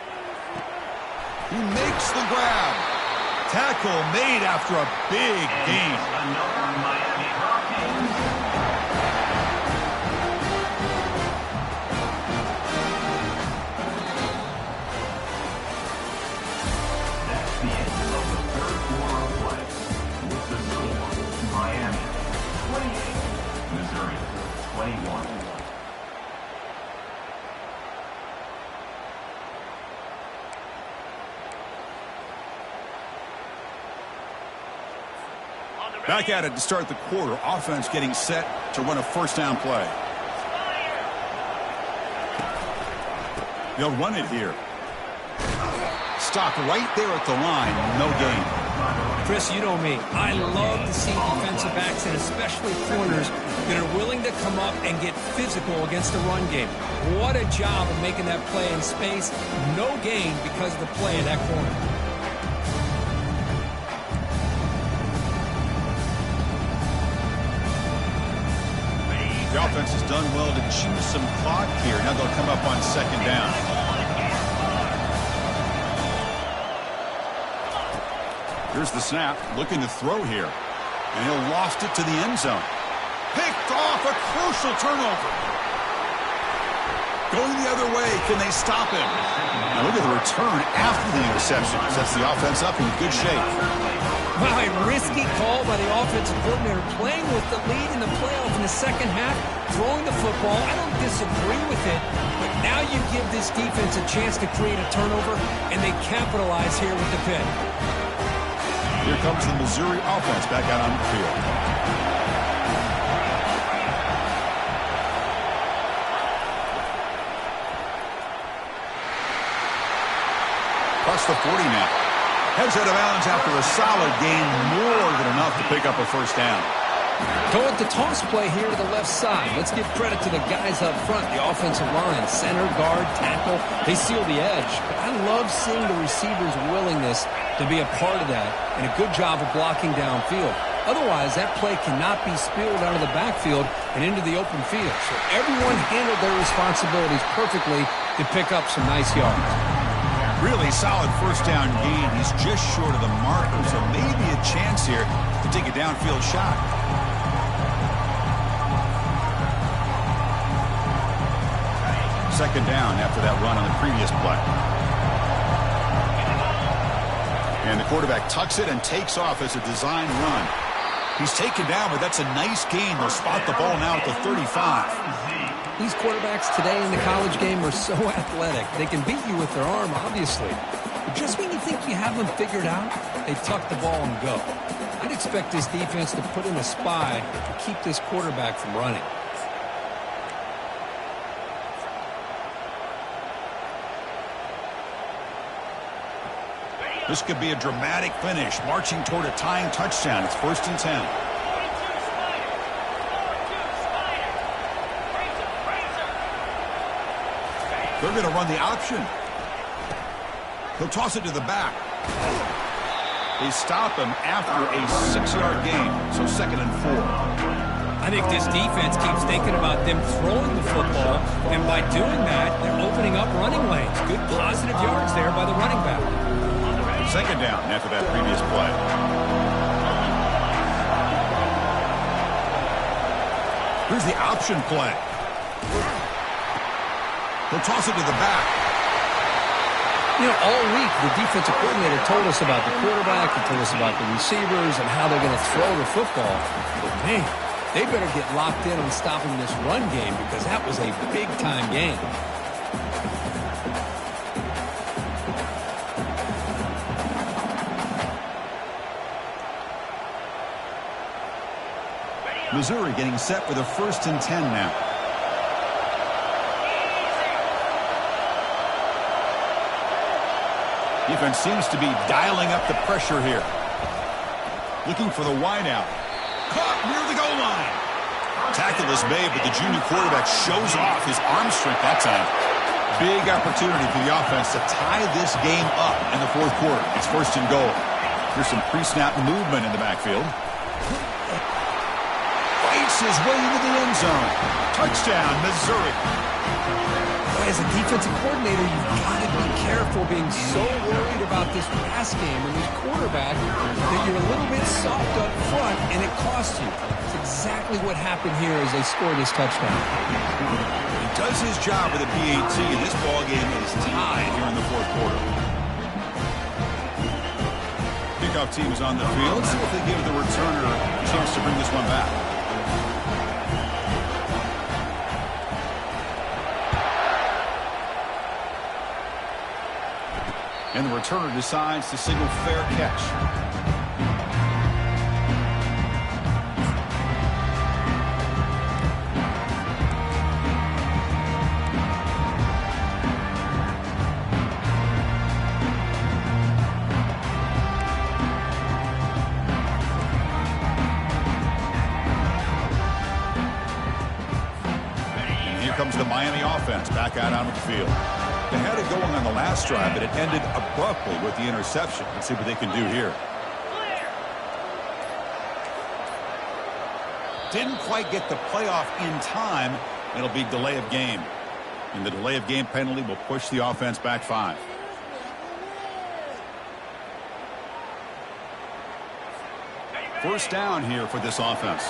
He makes the grab. Tackle made after a big gain. Another Miami Hurricanes. That's the end of the third quarter of play. With the score, Miami 28, Missouri 21. Back at it to start the quarter. Offense getting set to run a first down play. They'll run it here. Stop right there at the line. No gain. Chris, you know me. I love to see defensive backs and especially corners that are willing to come up and get physical against the run game. What a job of making that play in space. No gain because of the play of that corner. The offense has done well to choose some clock here. Now they'll come up on second down. Here's the snap. Looking to throw here. And he'll lost it to the end zone. Picked off, a crucial turnover. Going the other way. Can they stop him? Now look at the return after the interception. Sets the offense up in good shape. Wow, a risky call by the offensive coordinator, playing with the lead in the playoff in the second half, throwing the football. I don't disagree with it, but now you give this defense a chance to create a turnover, and they capitalize here with the pick. Here comes the Missouri offense back out on the field. Plus the 40 now. Heads out of bounds after a solid gain, more than enough to pick up a first down. Go with the toss play here to the left side. Let's give credit to the guys up front, the offensive line, center, guard, tackle. They seal the edge. But I love seeing the receivers' willingness to be a part of that and a good job of blocking downfield. Otherwise, that play cannot be spilled out of the backfield and into the open field. So everyone handled their responsibilities perfectly to pick up some nice yards. Really solid first down gain. He's just short of the marker, so maybe a chance here to take a downfield shot. Second down after that run on the previous play. And the quarterback tucks it and takes off as a design run. He's taken down, but that's a nice gain. They'll spot the ball now at the 35. These quarterbacks today in the college game are so athletic. They can beat you with their arm, obviously. But just when you think you have them figured out, they tuck the ball and go. I'd expect this defense to put in a spy to keep this quarterback from running. This could be a dramatic finish, marching toward a tying touchdown. It's 1st and 10. They're going to run the option. He'll toss it to the back. They stop him after a 6-yard gain, so 2nd and 4. I think this defense keeps thinking about them throwing the football, and by doing that, they're opening up running lanes. Good positive yards there by the running back. 2nd down after that previous play. Here's the option play. He'll toss it to the back. You know, all week, the defensive coordinator told us about the quarterback, he told us about the receivers and how they're going to throw the football. But, man, they better get locked in on stopping this run game because that was a big-time game. Missouri getting set for the 1st and 10 now. Defense seems to be dialing up the pressure here. Looking for the wideout. Caught near the goal line. Tackle is made, but the junior quarterback shows off his arm strength that time. Big opportunity for the offense to tie this game up in the 4th quarter. It's 1st and goal. Here's some pre-snap movement in the backfield. Fights his way into the end zone. Touchdown, Missouri. As a defensive coordinator, you've got to be careful being so worried about this pass game and this quarterback that you're a little bit soft up front and it costs you. It's exactly what happened here as they score this touchdown. He does his job with a PAT, and this ball game is tied here in the 4th quarter. Kickoff team is on the field. Let's see if they give the returner a chance to bring this one back. And the returner decides to signal fair catch. And here comes the Miami offense back out onto the field. They had it going on the last drive, but it ended abruptly with the interception. Let's see what they can do here. Didn't quite get the playoff in time. It'll be delay of game. And the delay of game penalty will push the offense back 5. First down here for this offense.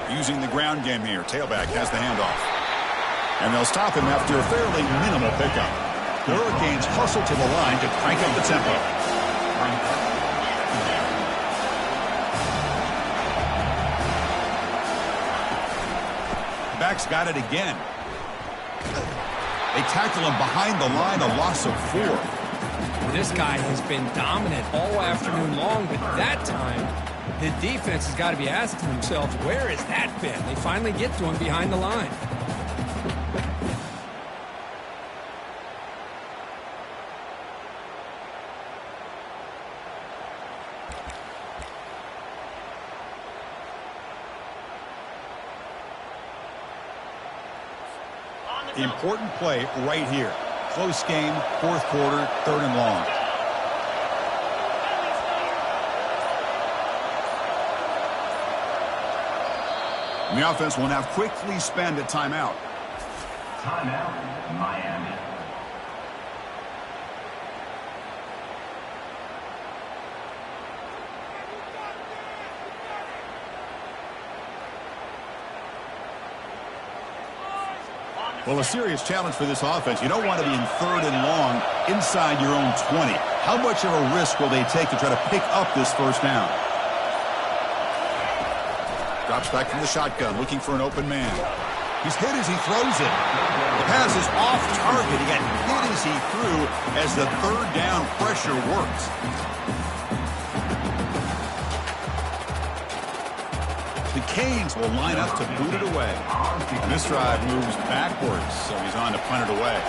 Using the ground game here. Tailback has the handoff. And they'll stop him after a fairly minimal pickup. The Hurricanes hustle to the line to crank up the tempo. Back's got it again. They tackle him behind the line, a loss of 4. This guy has been dominant all afternoon long, but that time the defense has got to be asking themselves, where has that been? They finally get to him behind the line. Important play right here. Close game, 4th quarter, 3rd and long. And the offense will now quickly spend a timeout. Timeout, Miami. Well, a serious challenge for this offense. You don't want to be in 3rd and long inside your own 20. How much of a risk will they take to try to pick up this first down? Drops back from the shotgun, looking for an open man. He's hit as he throws it. The pass is off target. He got hit as he threw as the 3rd down pressure works. The Canes will line up to boot it away. And this drive moves backwards, so he's on to punt it away.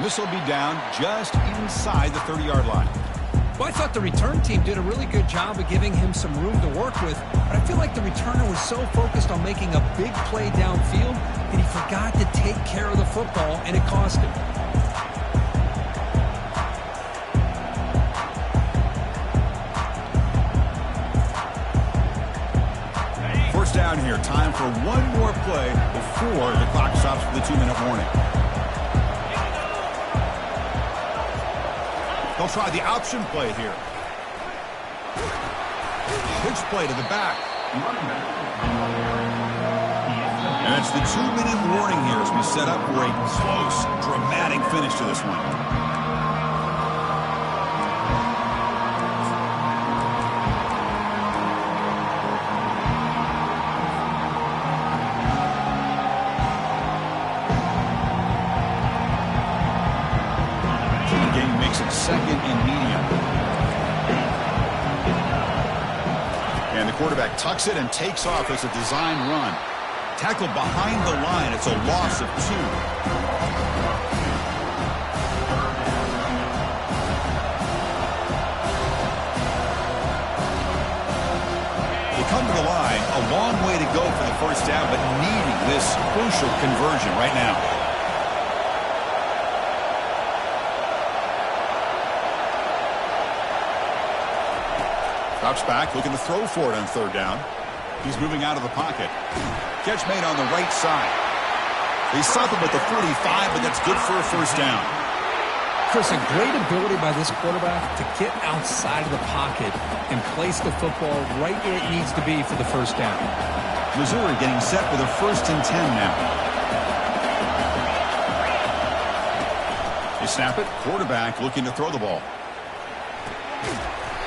This will be down just inside the 30-yard line. Well, I thought the return team did a really good job of giving him some room to work with, but I feel like the returner was so focused on making a big play downfield that he forgot to take care of the football, and it cost him. First down here. Time for one more play before the clock stops for the 2-minute warning. They'll try the option play here. Pitch play to the back. And it's the 2-minute warning here as we set up for a close, dramatic finish to this one. Second and medium. And the quarterback tucks it and takes off as a design run. Tackled behind the line. It's a loss of 2. They come to the line. A long way to go for the first down, but needing this crucial conversion right now. Drops back, looking to throw for it on 3rd down. He's moving out of the pocket. Catch made on the right side. They stop him at the 45, but that's good for a first down. Chris, a great ability by this quarterback to get outside of the pocket and place the football right where it needs to be for the first down. Missouri getting set for the 1st and 10 now. They snap it. Quarterback looking to throw the ball.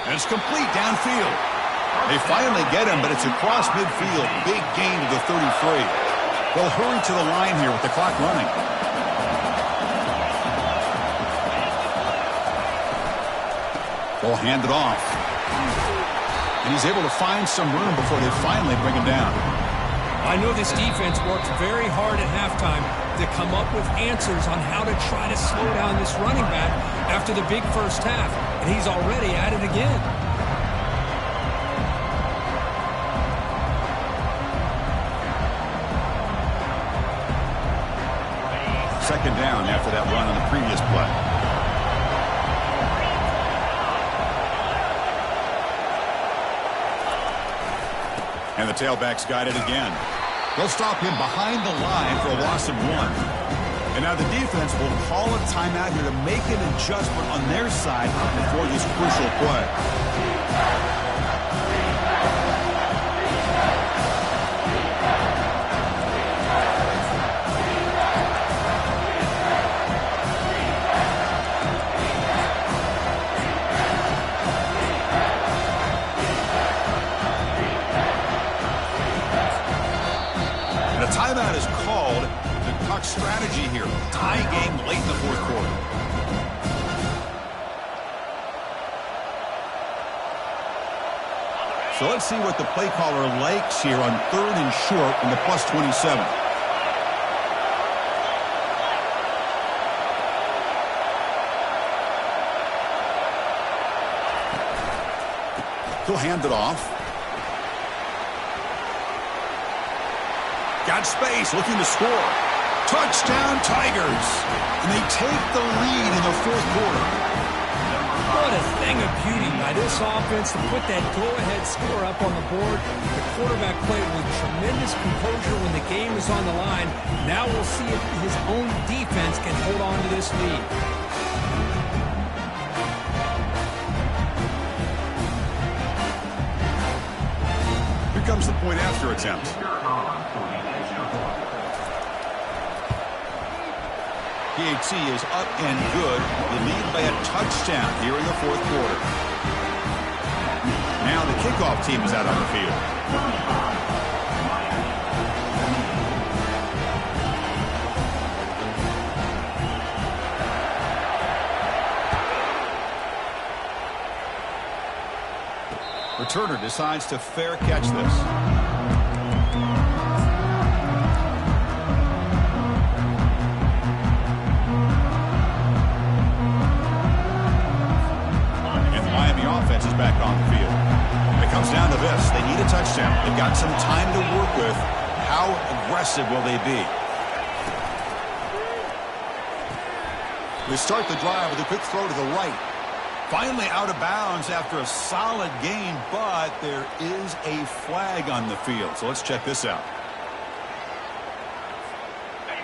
And it's complete downfield. They finally get him, but it's across midfield. Big gain to the 33. They'll hurry to the line here with the clock running. They'll hand it off. And he's able to find some room before they finally bring him down. I know this defense worked very hard at halftime to come up with answers on how to try to slow down this running back after the big first half. And he's already at it again. Second down after that run on the previous play. And the tailback's got it again. They'll stop him behind the line for a loss of 1. And now the defense will call a timeout here to make an adjustment on their side before this crucial play. And a timeout is called. The strategy here. Tie game late in the 4th quarter. So let's see what the play caller likes here on 3rd and short in the +27. He'll hand it off. Got space, looking to score. Touchdown, Tigers. And they take the lead in the 4th quarter. What a thing of beauty by this offense to put that go-ahead score up on the board. The quarterback played with tremendous composure when the game was on the line. Now we'll see if his own defense can hold on to this lead. comes the point after attempt. PAT is up and good. They lead by a touchdown here in the fourth quarter. Now the kickoff team is out on the field. Returner decides to fair catch this. And the Miami offense is back on the field. It comes down to this. They need a touchdown. They've got some time to work with. How aggressive will they be? They start the drive with a quick throw to the right. Finally out of bounds after a solid gain, but there is a flag on the field. So let's check this out.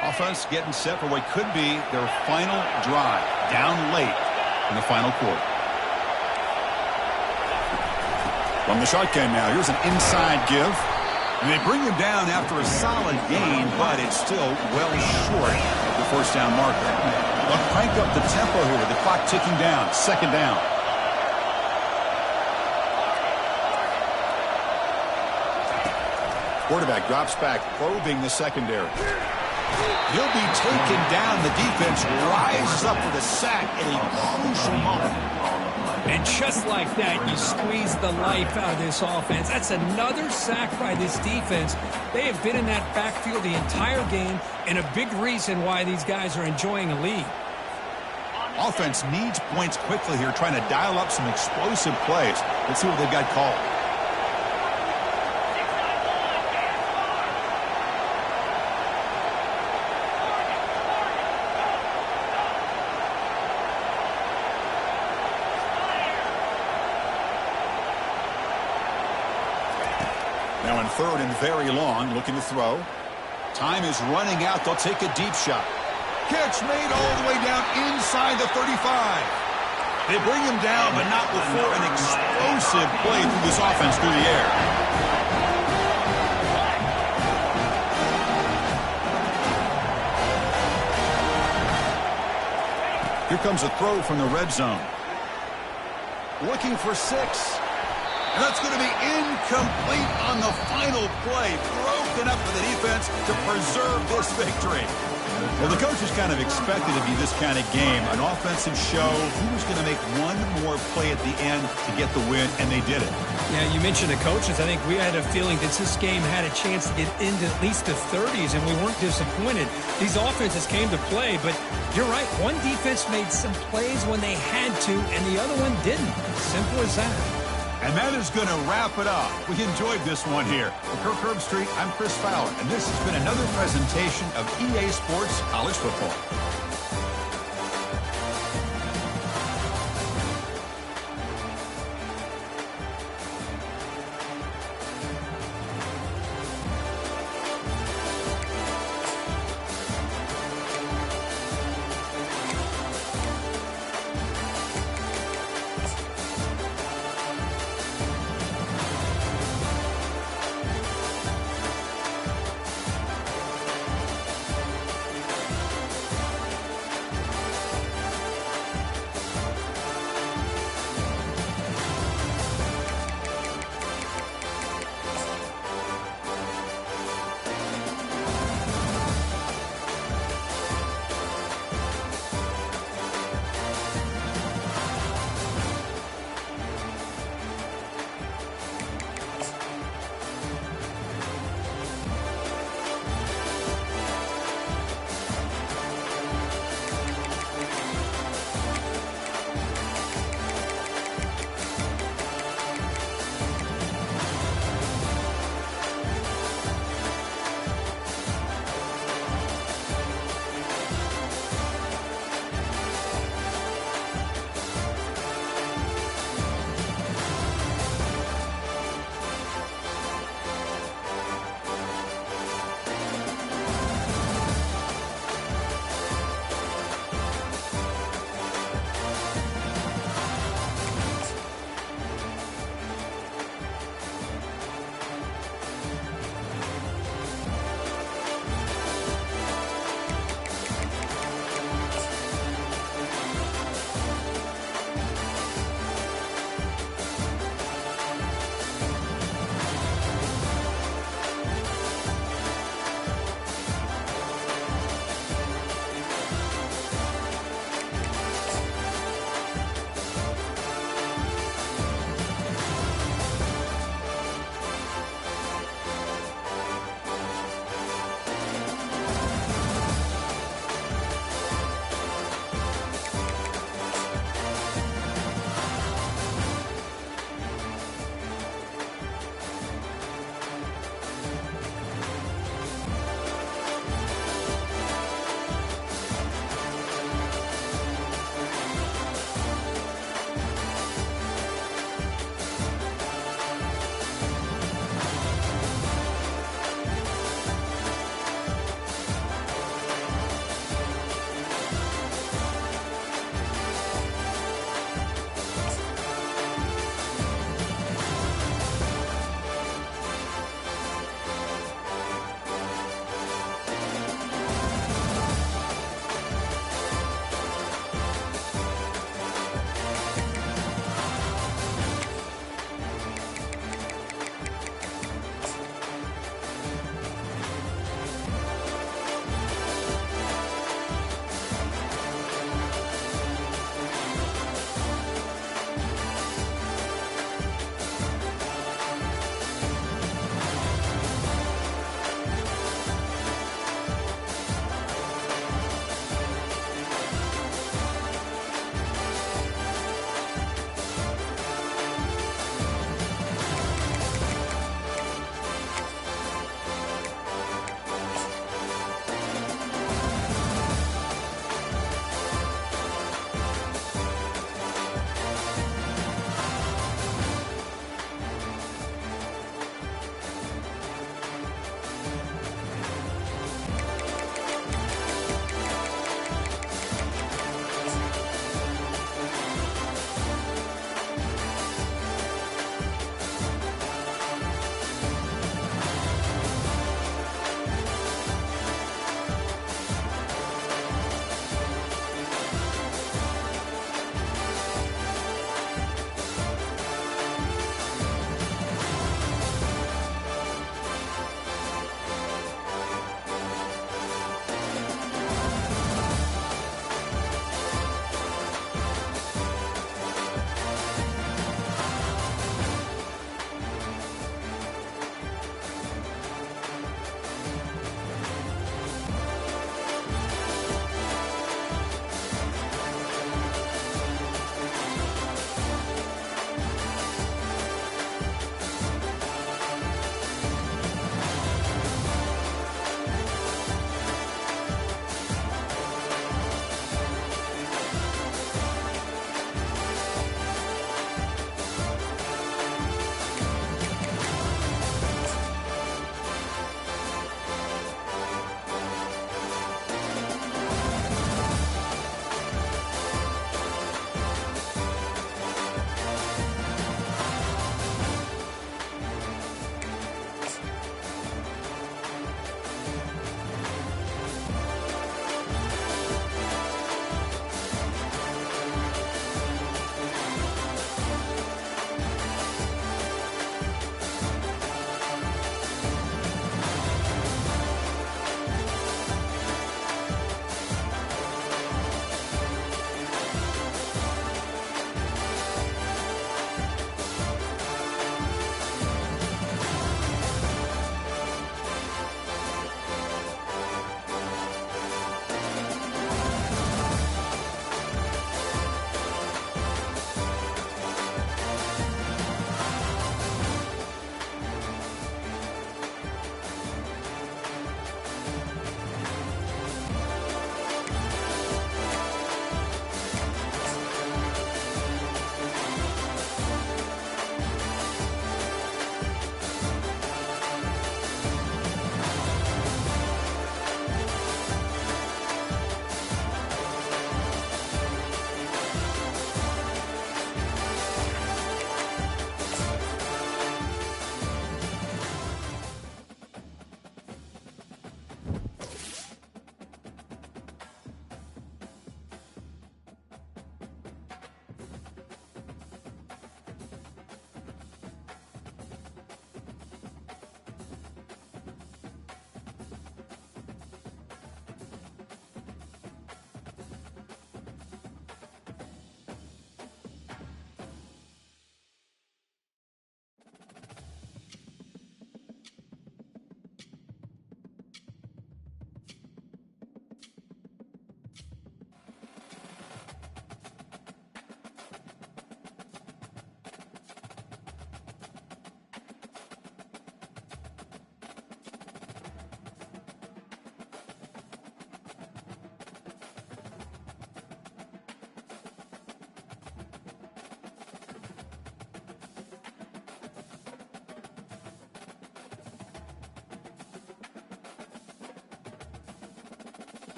Offense getting set for what could be their final drive down late in the final quarter. From the shotgun now, here's an inside give. And they bring him down after a solid gain, but it's still well short of the first down marker. They'll crank up the tempo here with the clock ticking down. Second down. Quarterback drops back, probing the secondary. He'll be taken down. The defense rises up for the sack at a crucial moment. And just like that, you squeeze the life out of this offense. That's another sack by this defense. They have been in that backfield the entire game, and a big reason why these guys are enjoying a lead. Offense needs points quickly here, trying to dial up some explosive plays. Let's see what they've got called. Now in third and very long, looking to throw. Time is running out. They'll take a deep shot. Catch made all the way down inside the 35. They bring him down, but not before an explosive play through this offense through the air. Here comes a throw from the red zone. Looking for 6. And that's going to be incomplete on the final play. Broken up for the defense to preserve this victory. Well, the coaches kind of expected it to be this kind of game. An offensive show. Who was going to make one more play at the end to get the win, and they did it. Yeah, you mentioned the coaches. I think we had a feeling that this game had a chance to get into at least the 30s, and we weren't disappointed. These offenses came to play, but you're right. One defense made some plays when they had to, and the other one didn't. Simple as that. And that is going to wrap it up. We enjoyed this one here. For Kirk Herbstreit, I'm Chris Fowler, and this has been another presentation of EA Sports College Football.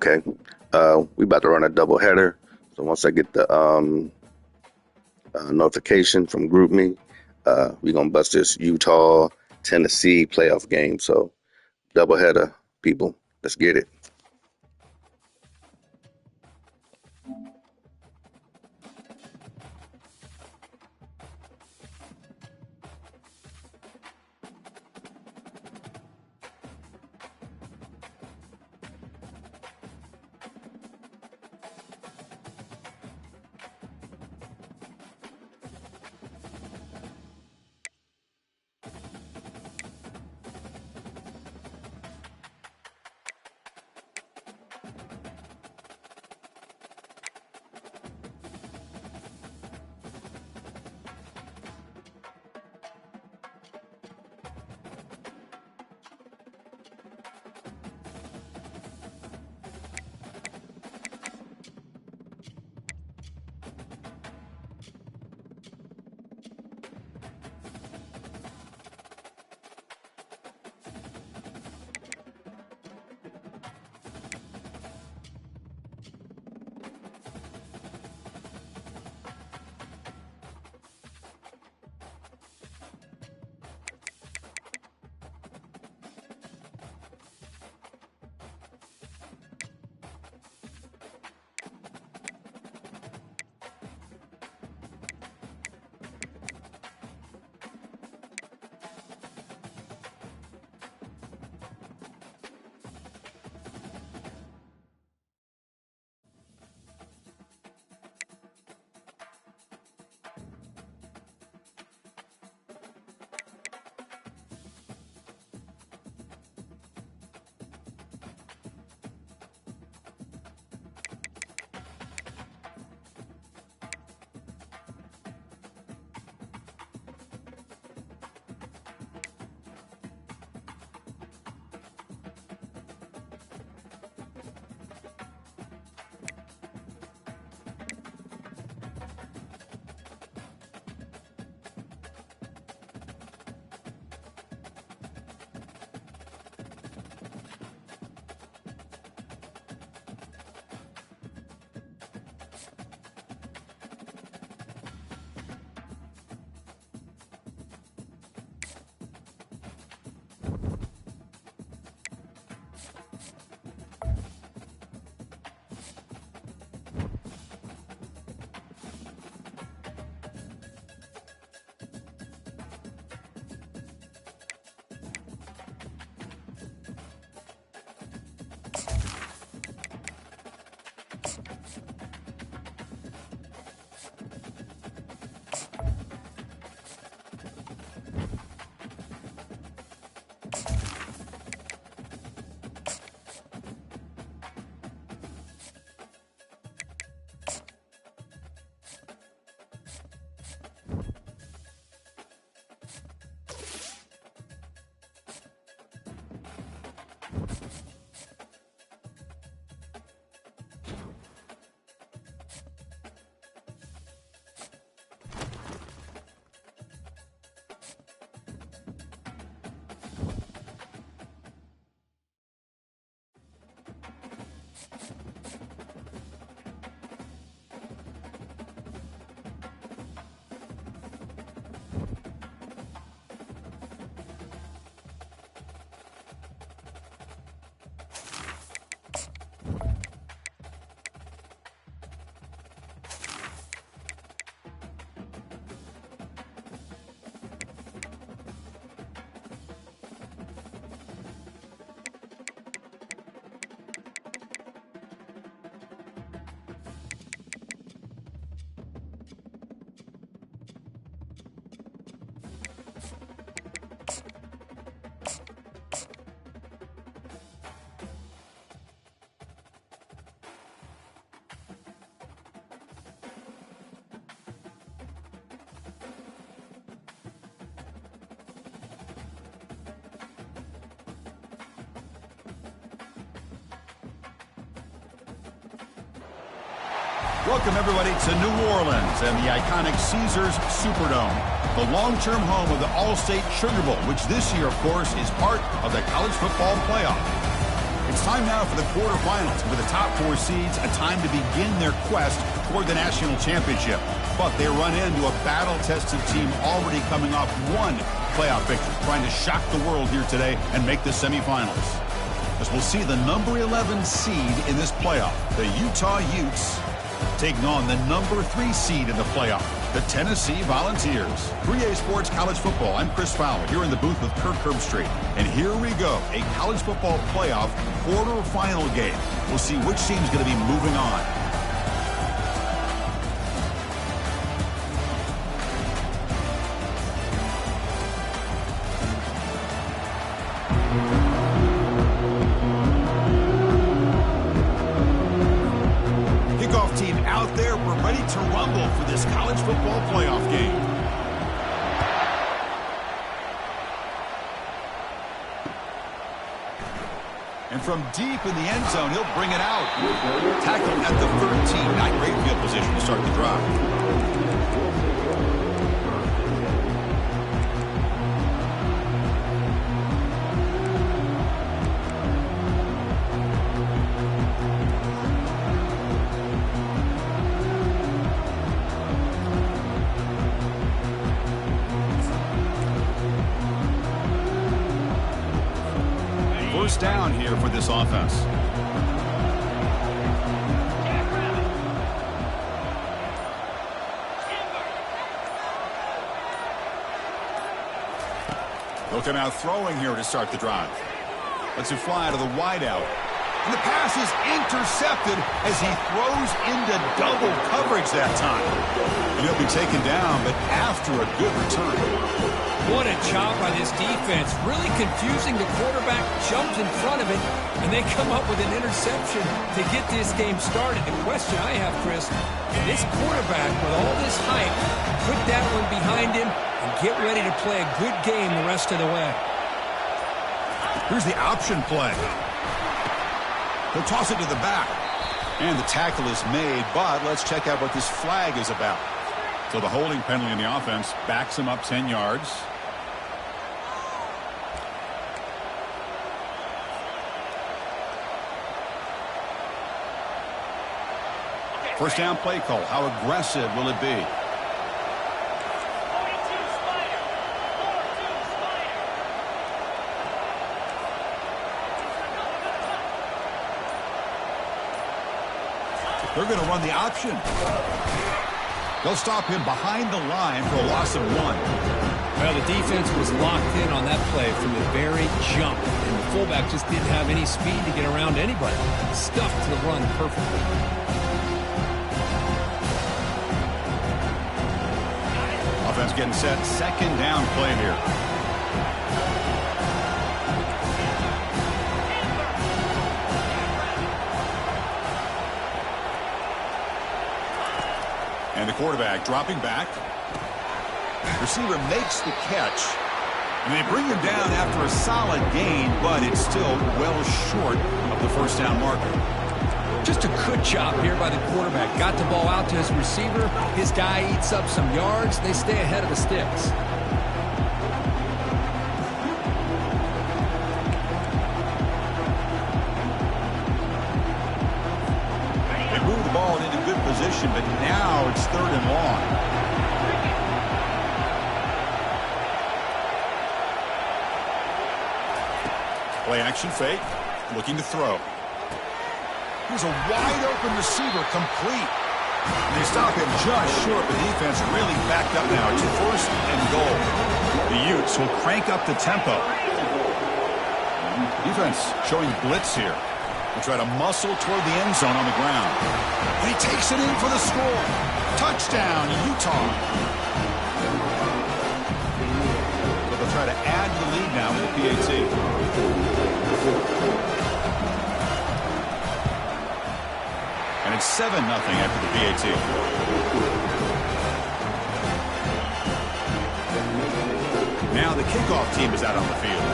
Okay. We about to run a doubleheader. So once I get the notification from GroupMe, we're going to bust this Utah-Tennessee playoff game. So doubleheader, people. Let's get it. Welcome, everybody, to New Orleans and the iconic Caesars Superdome, the long-term home of the All-State Sugar Bowl, which this year, of course, is part of the college football playoff. It's time now for the quarterfinals. With the top 4 seeds, a time to begin their quest toward the national championship. But they run into a battle-tested team already coming off one playoff victory, trying to shock the world here today and make the semifinals. As we'll see the number 11 seed in this playoff, the Utah Utes, taking on the number 3 seed in the playoff, the Tennessee Volunteers. 3A Sports College Football. I'm Chris Fowler here in the booth with Kirk Herbstreit. And here we go, a college football playoff quarterfinal game. We'll see which team's going to be moving on. Team out there, we're ready to rumble for this college football playoff game. And from deep in the end zone, he'll bring it out. Tackled at the 13. Not great field position to start the drive. First down here for this offense. He'll come out throwing here to start the drive. Lets it fly to the wideout. And the pass is intercepted as he throws into double coverage that time. And he'll be taken down, but after a good return. What a job by this defense. Really confusing. The quarterback jumps in front of it, and they come up with an interception to get this game started. The question I have, Chris, can this quarterback, with all this hype, put that one behind him and get ready to play a good game the rest of the way? Here's the option play. He'll toss it to the back. And the tackle is made, but let's check out what this flag is about. So the holding penalty in the offense backs him up 10 yards. First down play call. How aggressive will it be? 42 Spider. 42 Spider. They're going to run the option. They'll stop him behind the line for a loss of 1. Well, the defense was locked in on that play from the very jump. And the fullback just didn't have any speed to get around anybody. Stuffed the run perfectly. Offense getting set. Second down play here. And the quarterback dropping back. Receiver makes the catch. And they bring him down after a solid gain, but it's still well short of the first down marker. Just a good job here by the quarterback. Got the ball out to his receiver. His guy eats up some yards. They stay ahead of the sticks. They move the ball into good position, but now it's 3rd and long. Play action fake. Looking to throw. Here's a wide-open receiver, complete. And they stop him just short. The defense really backed up now. It's 1st and goal. The Utes will crank up the tempo. Defense showing blitz here. They try to muscle toward the end zone on the ground. And he takes it in for the score. Touchdown, Utah. So they'll try to add to the lead now with the PAT. And it's 7-0 after the PAT. Now the kickoff team is out on the field.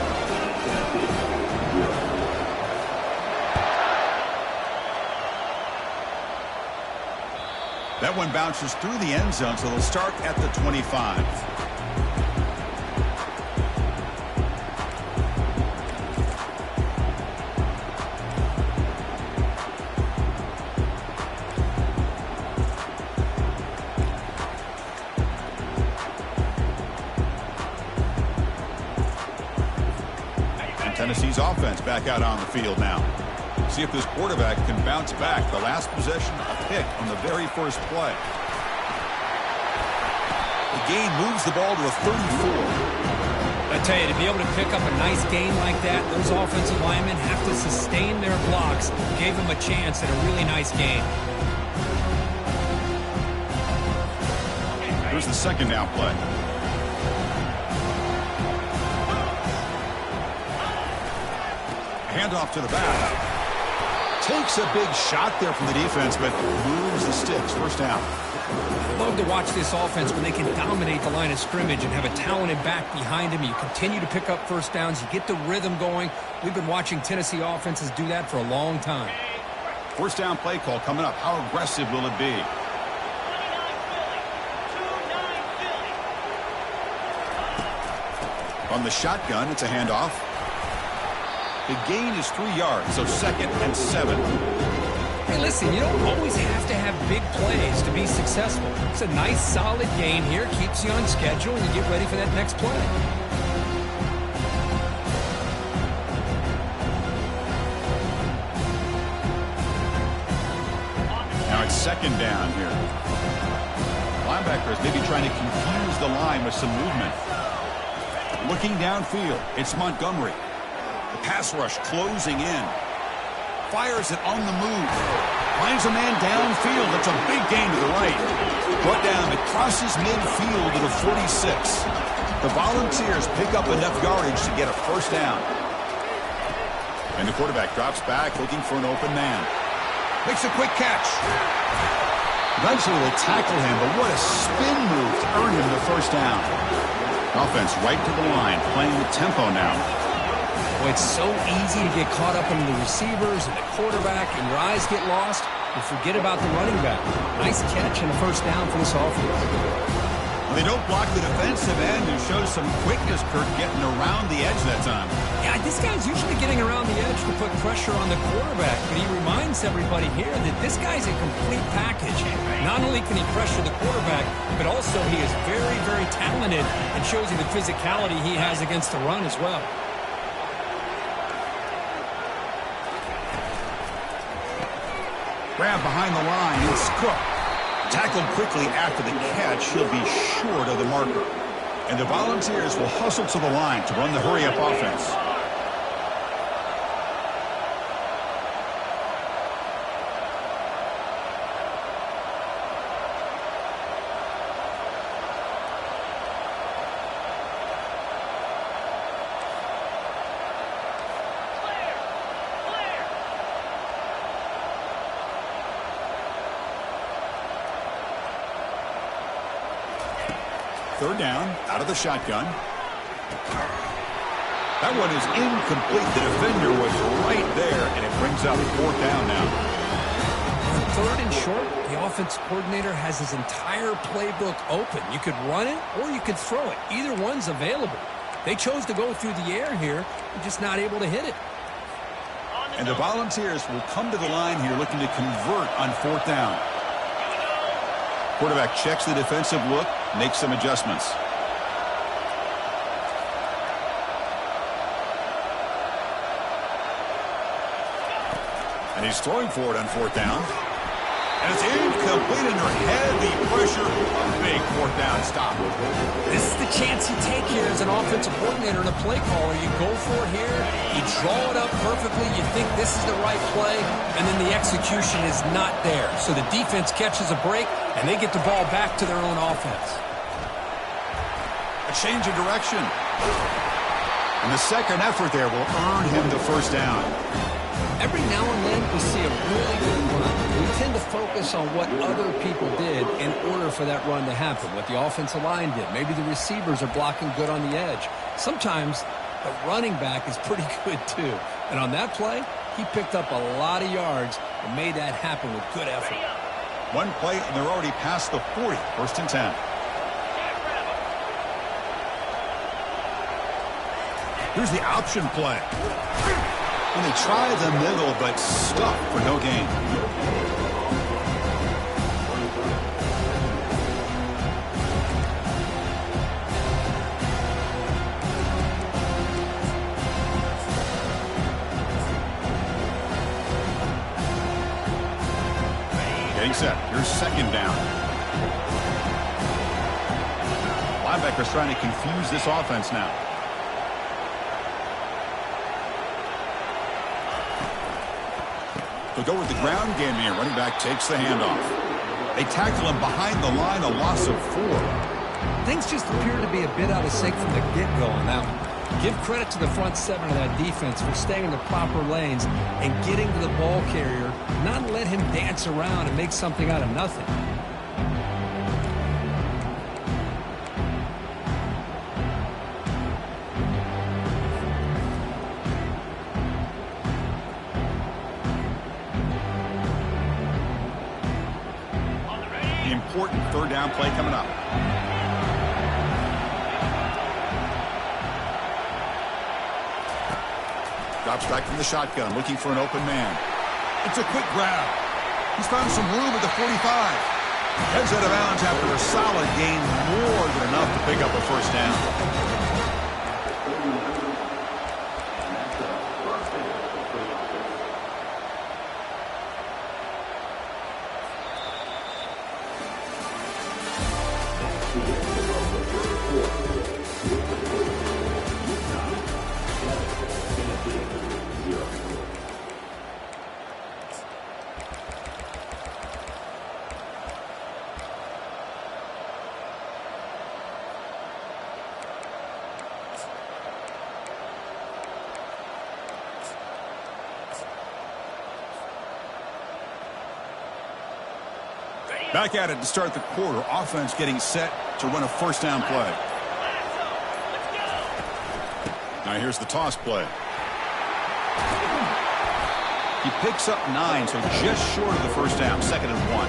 That one bounces through the end zone, so they'll start at the 25. Tennessee's offense back out on the field now. See if this quarterback can bounce back. The last possession, a pick on the very first play. The gain moves the ball to a 34. I tell you, to be able to pick up a nice gain like that, those offensive linemen have to sustain their blocks. Gave them a chance at a really nice gain. Here's the second down play. Handoff to the back. Takes a big shot there from the defense, but moves the sticks. First down. I love to watch this offense when they can dominate the line of scrimmage and have a talented back behind him. You continue to pick up first downs. You get the rhythm going. We've been watching Tennessee offenses do that for a long time. First down play call coming up. How aggressive will it be? 29 Philly. 2-9 Philly. On the shotgun, it's a handoff. The gain is 3 yards, so 2nd and 7. Hey, listen, you don't always have to have big plays to be successful. It's a nice, solid gain here. Keeps you on schedule, and you get ready for that next play. Now it's 2nd down here. Linebackers maybe trying to confuse the line with some movement. Looking downfield, it's Montgomery. The pass rush closing in. Fires it on the move. Finds a man downfield. That's a big gain to the right. Brought down. It crosses midfield to the 46. The Volunteers pick up enough yardage to get a first down. And the quarterback drops back looking for an open man. Makes a quick catch. Eventually they tackle him, but what a spin move to earn him the first down. Offense right to the line, playing with tempo now. Well, it's so easy to get caught up in the receivers and the quarterback, and your eyes get lost. You forget about the running back. Nice catch and a first down for this offense. Well, they don't block the defensive end and shows some quickness, Kirk, getting around the edge that time. Yeah, this guy's usually getting around the edge to put pressure on the quarterback, but he reminds everybody here that this guy's a complete package. Not only can he pressure the quarterback, but also he is very, very talented and shows you the physicality he has against the run as well. Grab behind the line. It's Cook. Tackled quickly after the catch. He'll be short of the marker. And the Volunteers will hustle to the line to run the hurry-up offense. Third down, out of the shotgun. That one is incomplete. The defender was right there, and it brings up 4th down now. On 3rd and short, the offense coordinator has his entire playbook open. You could run it, or you could throw it. Either one's available. They chose to go through the air here, and just not able to hit it. And the Volunteers will come to the line here looking to convert on 4th down. Quarterback checks the defensive look, makes some adjustments. And he's throwing for it on 4th down. And it's incomplete under heavy pressure. A big 4th down stop. This is the chance you take here as an offensive coordinator and a play caller. You go for it here, you draw it up perfectly, you think this is the right play, and then the execution is not there. So the defense catches a break, and they get the ball back to their own offense. A change of direction. And the second effort there will earn him the first down. Every now and then we see a really good run. We tend to focus on what other people did in order for that run to happen, what the offensive line did. Maybe the receivers are blocking good on the edge. Sometimes the running back is pretty good too. And on that play, he picked up a lot of yards and made that happen with good effort. One play, and they're already past the 40. 1st and 10. Here's the option play. And they try the middle, but stuck for no gain. Here's second down. Linebacker's trying to confuse this offense now. They'll go with the ground game here. Running back takes the handoff. They tackle him behind the line, a loss of 4. Things just appear to be a bit out of sync from the get-go on that one. Give credit to the front 7 of that defense for staying in the proper lanes and getting to the ball carrier, not let him dance around and make something out of nothing. The important third down play coming up. Drops back from the shotgun, looking for an open man. It's a quick grab. He's found some room at the 45. Heads out of bounds after a solid gain, more than enough to pick up a first down. Back at it to start the quarter. Offense getting set to run a first down play. Now here's the toss play. He picks up 9, so just short of the first down. 2nd and 1.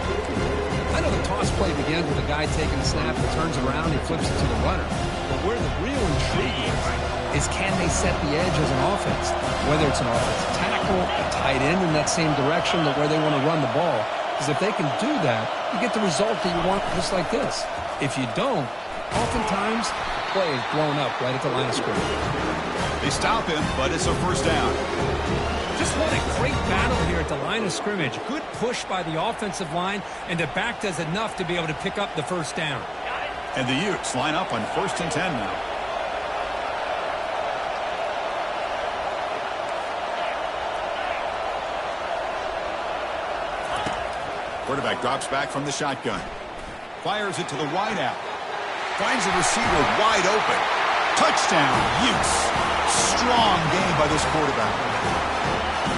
I know the toss play begins with a guy taking a snap and turns around and flips it to the runner. But where the real intrigue is can they set the edge as an offense? Whether it's an offensive tackle, a tight end in that same direction, that where they want to run the ball. Because if they can do that, you get the result that you want just like this. If you don't, oftentimes the play is blown up right at the line of scrimmage. They stop him, but it's a first down. Just what a great battle here at the line of scrimmage. Good push by the offensive line, and the back does enough to be able to pick up the first down. And the Utes line up on 1st and 10 now. Quarterback drops back from the shotgun. Fires it to the wideout. Finds a receiver wide open. Touchdown, Utes. Strong game by this quarterback.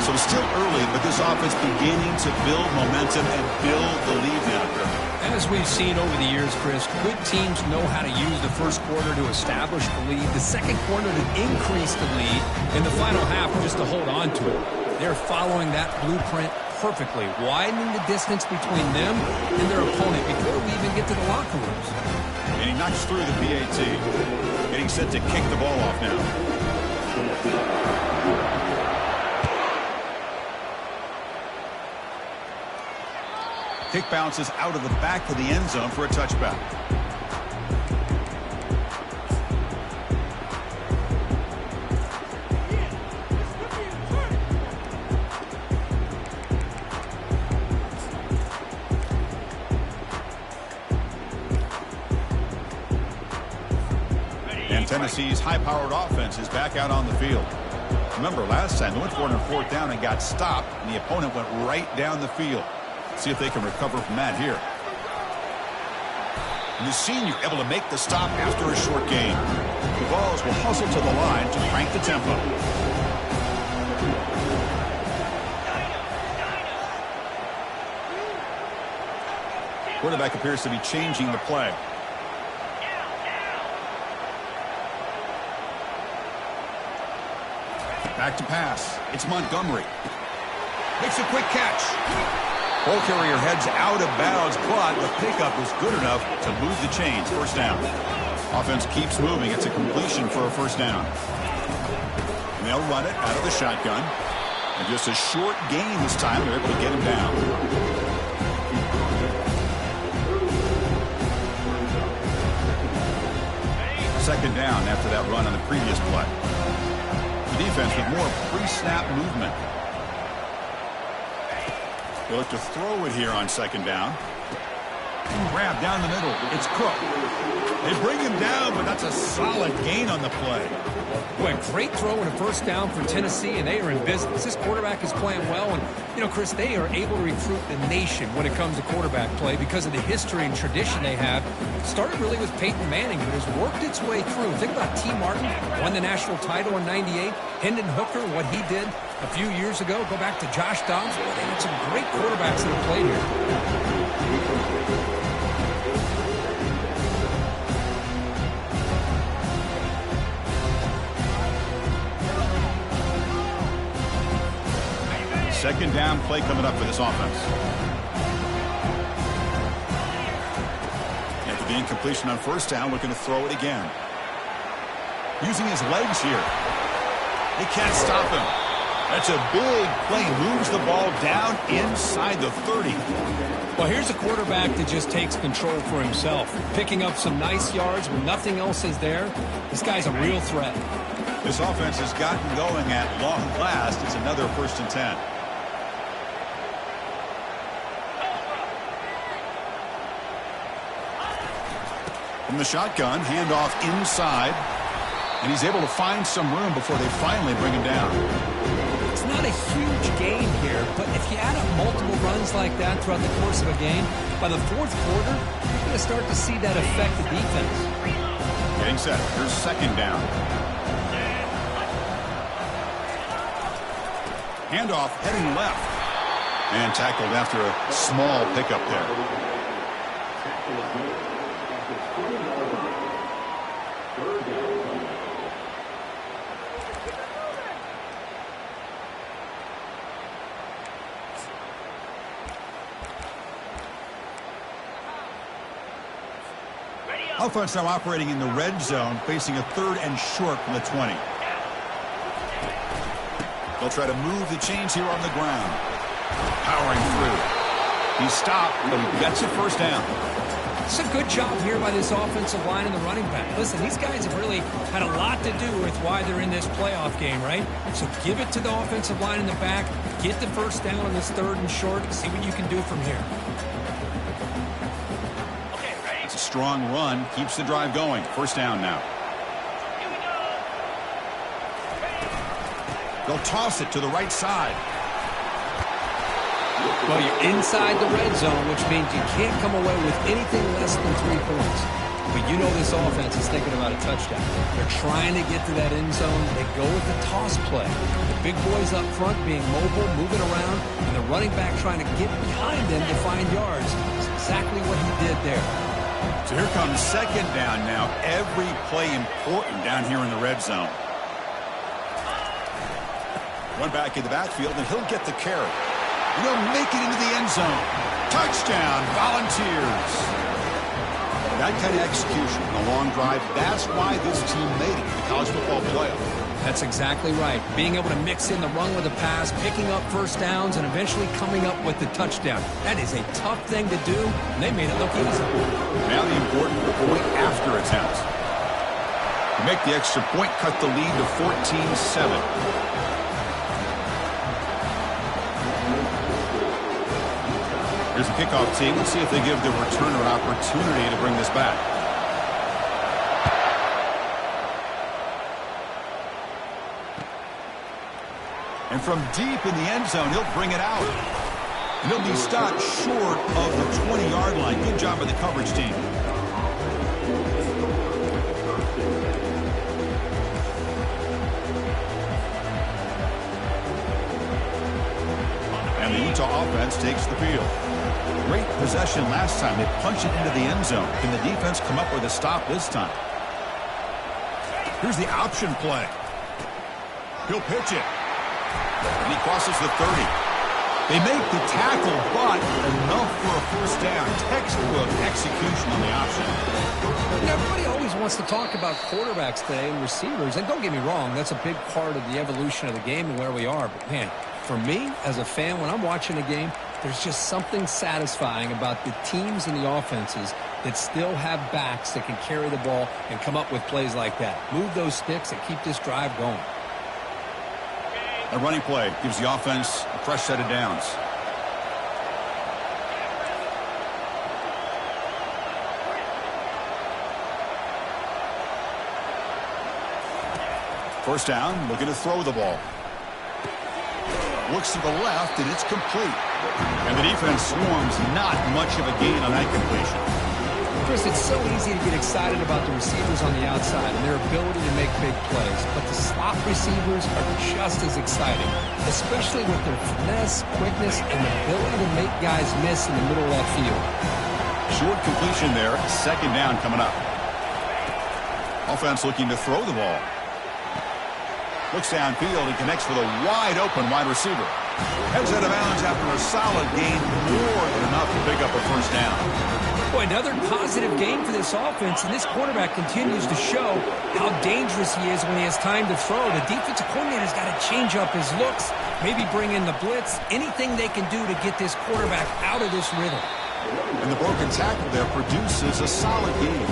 So it's still early, but this offense beginning to build momentum and build the lead now. As we've seen over the years, Chris, good teams know how to use the first quarter to establish the lead, the second quarter to increase the lead, and the final half just to hold on to it. They're following that blueprint perfectly, widening the distance between them and their opponent before we even get to the locker rooms. And he knocks through the PAT. Getting set to kick the ball off now. Kick bounces out of the back of the end zone for a touchback. Tennessee's high-powered offense is back out on the field. Remember, last time they went for it on 4th down and got stopped, and the opponent went right down the field. See if they can recover from that here. And the senior able to make the stop after a short gain. The Vols will hustle to the line to crank the tempo. Quarterback appears to be changing the play. Back to pass. It's Montgomery. Makes a quick catch. Ball carrier heads out of bounds, but the pickup was good enough to move the chains. First down. Offense keeps moving. It's a completion for a first down. And they'll run it out of the shotgun. And just a short gain this time. They're able to get him down. Second down after that run on the previous play. Defense with more pre-snap movement. They look to throw it here on 2nd down. Grab down the middle. It's Cook. They bring him down, but that's a solid gain on the play. Boy, great throw and a first down for Tennessee, and they are in business. This quarterback is playing well, and, you know, Chris, they are able to recruit the nation when it comes to quarterback play because of the history and tradition they have. Started really with Peyton Manning, but has worked its way through. Think about T. Martin, won the national title in '98. Hendon Hooker, what he did a few years ago. Go back to Josh Dobbs. Boy, they had some great quarterbacks that have played here. Second down play coming up for this offense. After the incompletion on first down, looking to throw it again. Using his legs here. They can't stop him. That's a big play. Moves the ball down inside the 30. Well, here's a quarterback that just takes control for himself. Picking up some nice yards when nothing else is there. This guy's a real threat. This offense has gotten going at long last. It's another 1st and 10. From the shotgun, handoff inside, and he's able to find some room before they finally bring him down. It's not a huge gain here, but if you add up multiple runs like that throughout the course of a game, by the 4th quarter, you're going to start to see that affect the defense. Getting set. Here's second down. Handoff heading left. And tackled after a small pickup there. Offense now operating in the red zone, facing a 3rd and short from the 20. They'll try to move the chains here on the ground. Powering through. He stopped, but he gets a first down. It's a good job here by this offensive line and the running back. Listen, these guys have really had a lot to do with why they're in this playoff game, right? So give it to the offensive line in the back. Get the first down on this 3rd and short. See what you can do from here. Strong run keeps the drive going. First down now. They'll toss it to the right side. Well, you're inside the red zone, which means you can't come away with anything less than 3 points. But you know this offense is thinking about a touchdown. They're trying to get to that end zone. They go with the toss play. The big boys up front being mobile, moving around, and the running back trying to get behind them to find yards. That's exactly what he did there. So here comes second down now. Every play important down here in the red zone. One back in the backfield, and he'll get the carry. And he'll make it into the end zone. Touchdown, Volunteers. That kind of execution on a long drive, that's why this team made it to the college football playoff. That's exactly right. Being able to mix in the run with a pass, picking up first downs, and eventually coming up with the touchdown. That is a tough thing to do, and they made it look easy. Now the important point after attempt. To make the extra point, cut the lead to 14-7. Here's the kickoff team. Let's see if they give the returner an opportunity to bring this back. And from deep in the end zone, he'll bring it out. And he'll be stopped short of the 20-yard line. Good job by the coverage team. And the Utah offense takes the field. Great possession last time. They punched it into the end zone. Can the defense come up with a stop this time? Here's the option play. He'll pitch it. And he crosses the 30. They make the tackle, but enough for a first down. Textbook execution on the option. You know, everybody always wants to talk about quarterbacks today and receivers. And don't get me wrong, that's a big part of the evolution of the game and where we are. But, man, for me, as a fan, when I'm watching a game, there's just something satisfying about the teams and the offenses that still have backs that can carry the ball and come up with plays like that. Move those sticks and keep this drive going. A running play gives the offense a fresh set of downs. First down, looking to throw the ball. Looks to the left, and it's complete. And the defense swarms, not much of a gain on that completion. Chris, it's so easy to get excited about the receivers on the outside and their ability to make big plays, but the slot receivers are just as exciting, especially with their finesse, quickness, and ability to make guys miss in the middle of that field. Short completion there, second down coming up. Offense looking to throw the ball. Looks downfield and connects with a wide-open wide receiver. Heads out of bounds after a solid gain, more than enough to pick up a first down. Boy, another positive game for this offense, and this quarterback continues to show how dangerous he is when he has time to throw. The defensive coordinator's got to change up his looks, maybe bring in the blitz, anything they can do to get this quarterback out of this rhythm. And the broken tackle there produces a solid game.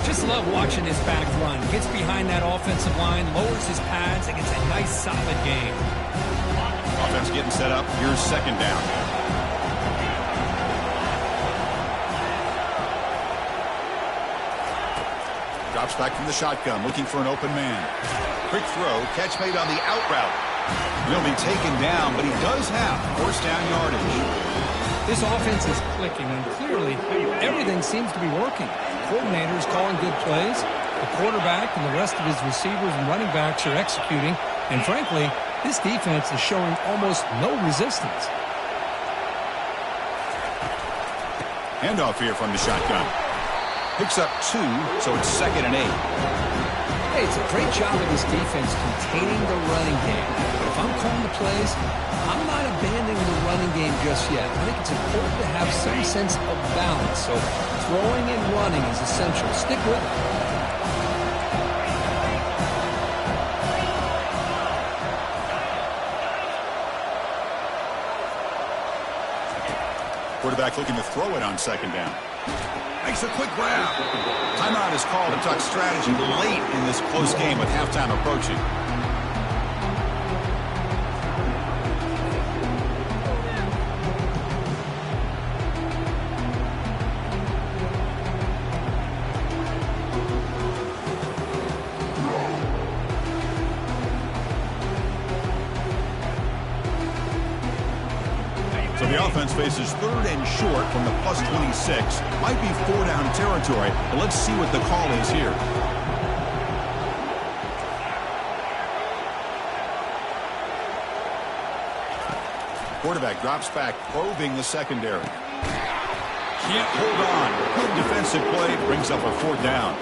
Just love watching this back run. Gets behind that offensive line, lowers his pads, and gets a nice, solid game. Offense getting set up. Here's second down. Drops back from the shotgun, looking for an open man. Quick throw, catch made on the out route. He'll be taken down, but he does have first down yardage. This offense is clicking, and clearly everything seems to be working. The coordinator is calling good plays. The quarterback and the rest of his receivers and running backs are executing. And frankly, this defense is showing almost no resistance. Handoff here from the shotgun. Picks up 2, so it's 2nd and 8. Hey, it's a great job of this defense containing the running game. But if I'm calling the plays, I'm not abandoning the running game just yet. I think it's important to have some sense of balance. So throwing and running is essential. Stick with it. Quarterback looking to throw it on second down. Makes a quick grab. Timeout is called to talk strategy late in this close game with halftime approaching. So the offense faces third and short from the plus 26. Might be 4-down territory, but let's see what the call is here. Quarterback drops back, probing the secondary. Can't hold on. Good defensive play, brings up a 4th down.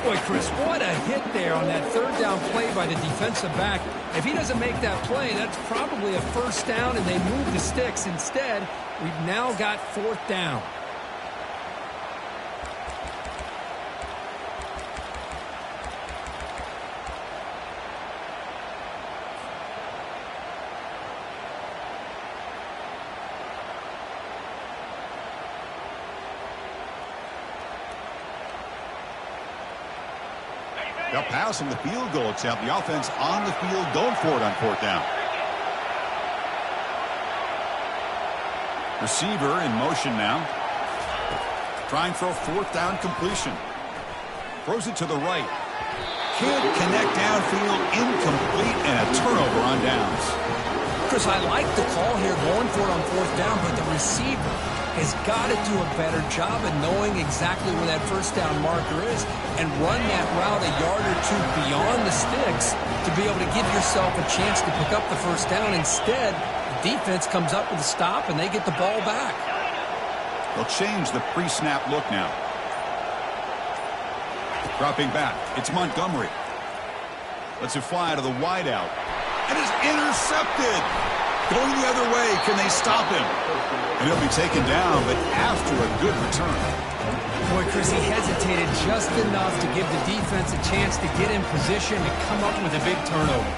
Boy, Chris, what a hit there on that 3rd down play by the defensive back. If he doesn't make that play, that's probably a first down, and they move the sticks. Instead, we've now got 4th down. They'll pass him the field goal attempt. The offense on the field going for it on 4th down. Receiver in motion now. Trying for a 4th down completion. Throws it to the right. Can't connect downfield. Incomplete and a turnover on downs. Chris, I like the call here going for it on 4th down, but the receiver has got to do a better job of knowing exactly where that first down marker is and run that route a yard or 2 beyond the sticks to be able to give yourself a chance to pick up the first down. Instead, the defense comes up with a stop and they get the ball back. They'll change the pre-snap look now. Dropping back, it's Montgomery. Lets it fly to the wideout. And is intercepted. Going the other way, can they stop him? And he'll be taken down, but after a good return. Boy, Chris, he hesitated just enough to give the defense a chance to get in position and come up with a big turnover.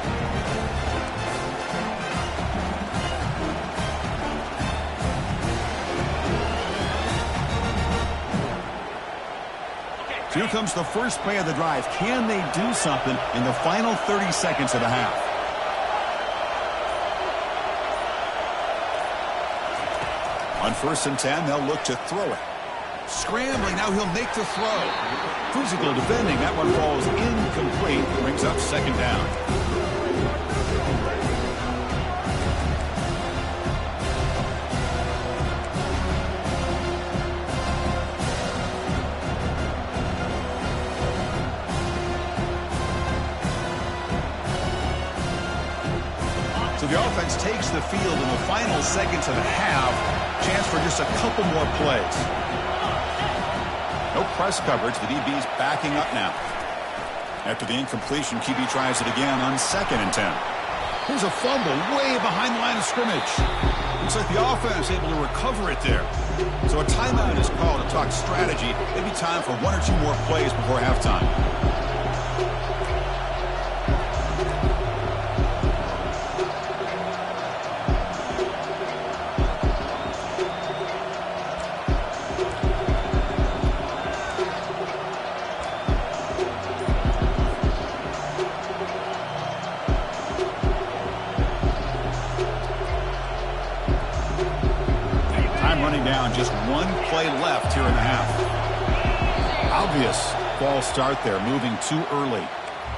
So here comes the first play of the drive. Can they do something in the final 30 seconds of the half? On 1st and 10, they'll look to throw it. Scrambling, now he'll make the throw. Physical defending. That one falls incomplete. Brings up second down. So the offense takes the field in the final seconds of the half. Chance for just a couple more plays. No press coverage. The DB's backing up now. After the incompletion, QB tries it again on 2nd and 10. Here's a fumble way behind the line of scrimmage. Looks like the offense is able to recover it there. So a timeout is called to talk strategy. Maybe time for 1 or 2 more plays before halftime. Just 1 play left here in the half. Obvious false start there, moving too early.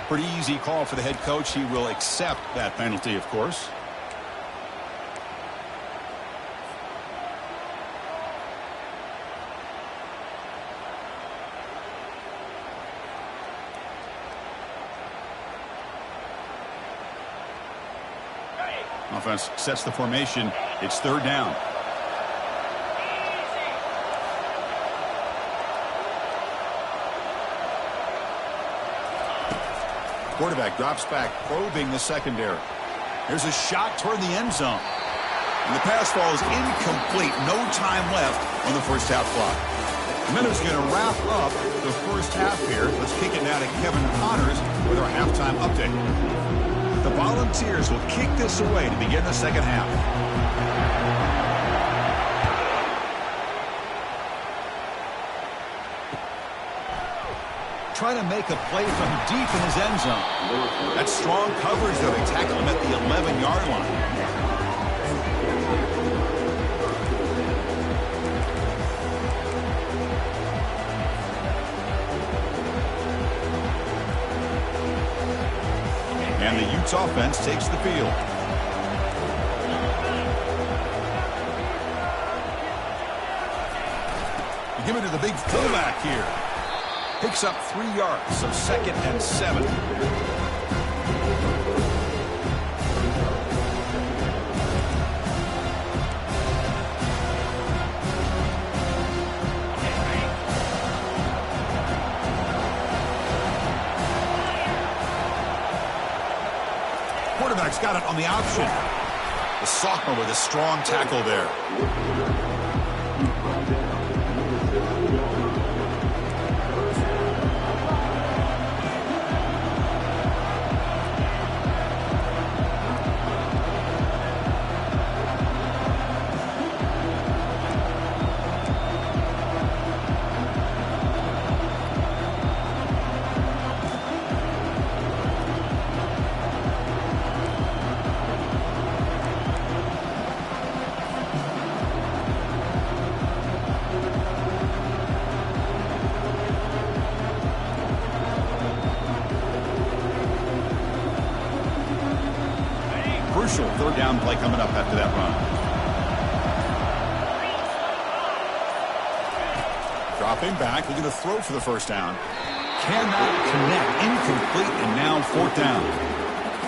Pretty easy call for the head coach. He will accept that penalty, of course. Offense sets the formation. It's 3rd down. Quarterback drops back, probing the secondary. There's a shot toward the end zone. And the pass falls incomplete. No time left on the first half clock. The Minnows going to wrap up the first half here. Let's kick it now to Kevin Connors with our halftime update. The Volunteers will kick this away to begin the second half. Trying to make a play from deep in his end zone. That's strong coverage, though. They tackle him at the 11-yard line. And the Utes offense takes the field. You give it to the big fullback here. Picks up 3 yards, so 2nd and 7. Quarterback's got it on the option. The sophomore with a strong tackle there. Crucial 3rd down play coming up after that run. Dropping back, looking to throw for the first down. Cannot connect, incomplete, and now 4th down.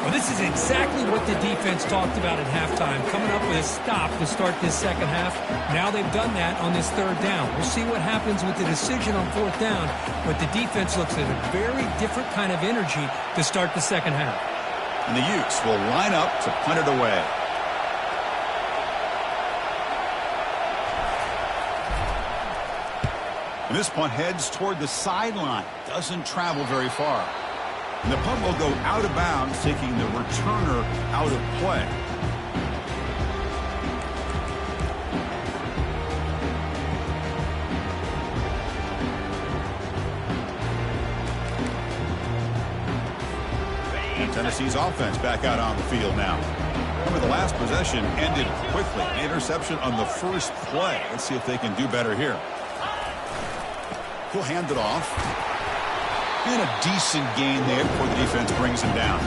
Well, this is exactly what the defense talked about at halftime, coming up with a stop to start this second half. Now they've done that on this 3rd down. We'll see what happens with the decision on 4th down, but the defense looks at a very different kind of energy to start the second half. And the Utes will line up to punt it away. And this punt heads toward the sideline. Doesn't travel very far. And the punt will go out of bounds, taking the returner out of play. Tennessee's offense back out on the field now. Remember, the last possession ended quickly. The interception on the first play. Let's see if they can do better here. He'll hand it off. And a decent gain there before the defense brings him down.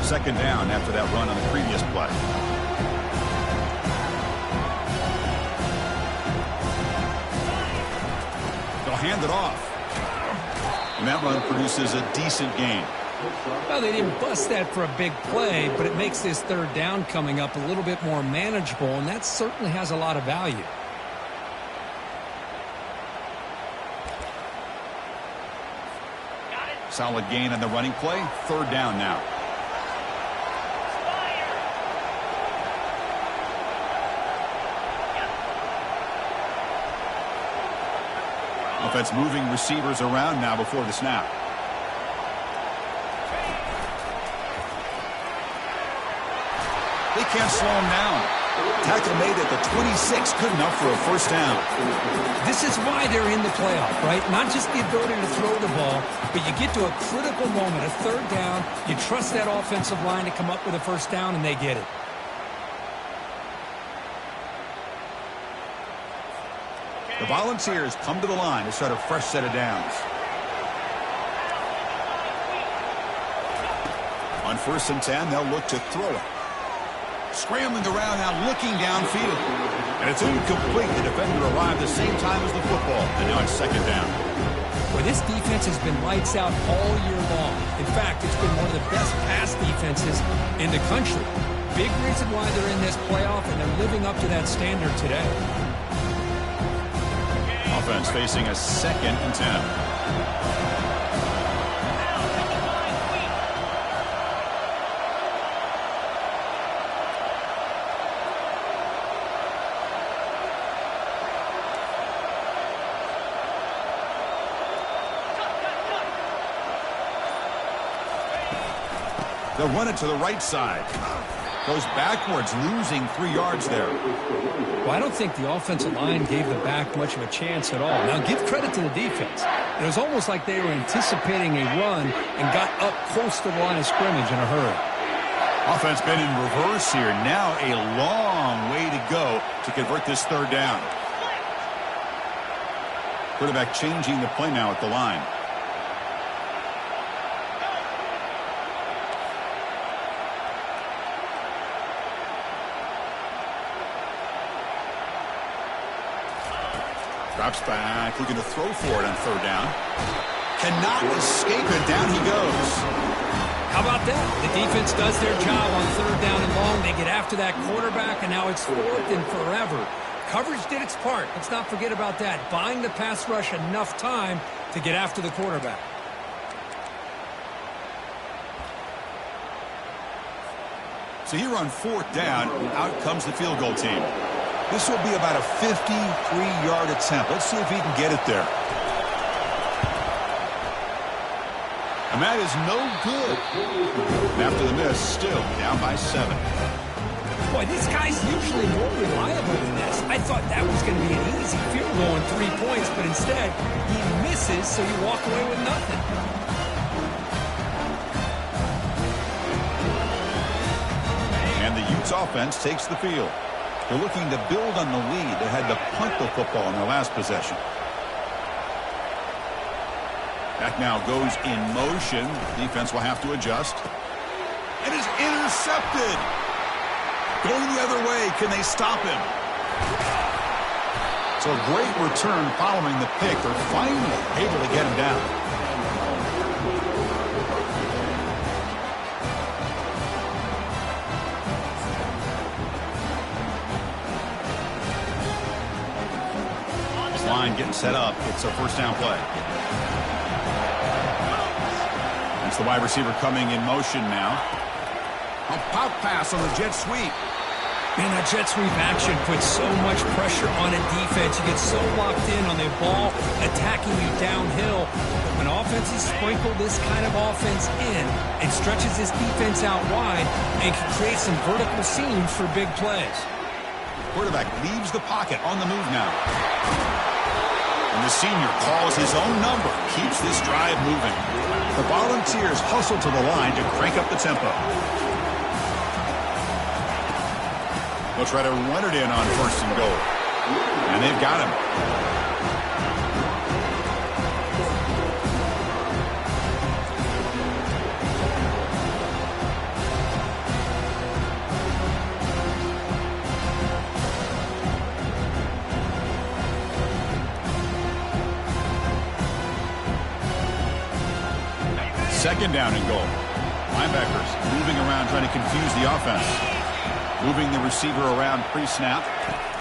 Second down after that run on the previous play. They'll hand it off. And that run produces a decent gain. Well, they didn't bust that for a big play, but it makes this third down coming up a little bit more manageable, and that certainly has a lot of value. Solid gain on the running play. Third down now. Offense moving receivers around now before the snap. They can't slow him down. Tackle made at the 26, good enough for a first down. This is why they're in the playoff, right? Not just the ability to throw the ball, but you get to a critical moment, a third down, you trust that offensive line to come up with a first down, and they get it. The Volunteers come to the line to start a fresh set of downs. On 1st and 10, they'll look to throw it. Scrambling around now, looking downfield. And it's incomplete. The defender arrived the same time as the football. And now it's second down. Well, this defense has been lights out all year long. In fact, it's been one of the best pass defenses in the country. Big reason why they're in this playoff, and they're living up to that standard today. Offense facing a 2nd and 10. They'll run it to the right side. Goes backwards, losing 3 yards there. Well, I don't think the offensive line gave the back much of a chance at all. Now, give credit to the defense. It was almost like they were anticipating a run and got up close to the line of scrimmage in a hurry. Offense been in reverse here. Now a long way to go to convert this third down. Quarterback changing the play now at the line. Drops back, looking to throw for it on third down. Cannot escape it. Down he goes. How about that? The defense does their job on third down and long. They get after that quarterback, and now it's 4th and forever. Coverage did its part. Let's not forget about that. Buying the pass rush enough time to get after the quarterback. So here on 4th down, out comes the field goal team. This will be about a 53-yard attempt. Let's see if he can get it there. And that is no good. And after the miss, still down by 7. Boy, this guy's usually more reliable than this. I thought that was going to be an easy field goal and 3 points, but instead, he misses, so you walk away with nothing. And the Utes offense takes the field. They're looking to build on the lead. They had to punt the football in their last possession. Back now goes in motion. Defense will have to adjust. And is intercepted. Going the other way. Can they stop him? So a great return following the pick. They're finally able to get him down. Line getting set up. It's a first down play. That's the wide receiver coming in motion now. A pop pass on the jet sweep. Man, that jet sweep action puts so much pressure on a defense. You get so locked in on the ball attacking you downhill. But when offenses sprinkle this kind of offense in, it stretches this defense out wide and can create some vertical seams for big plays. Quarterback leaves the pocket on the move now. And the senior calls his own number, keeps this drive moving. The Volunteers hustle to the line to crank up the tempo. They'll try to run it in on 1st and goal. And they've got him. Second down and goal. Linebackers moving around trying to confuse the offense. Moving the receiver around pre-snap.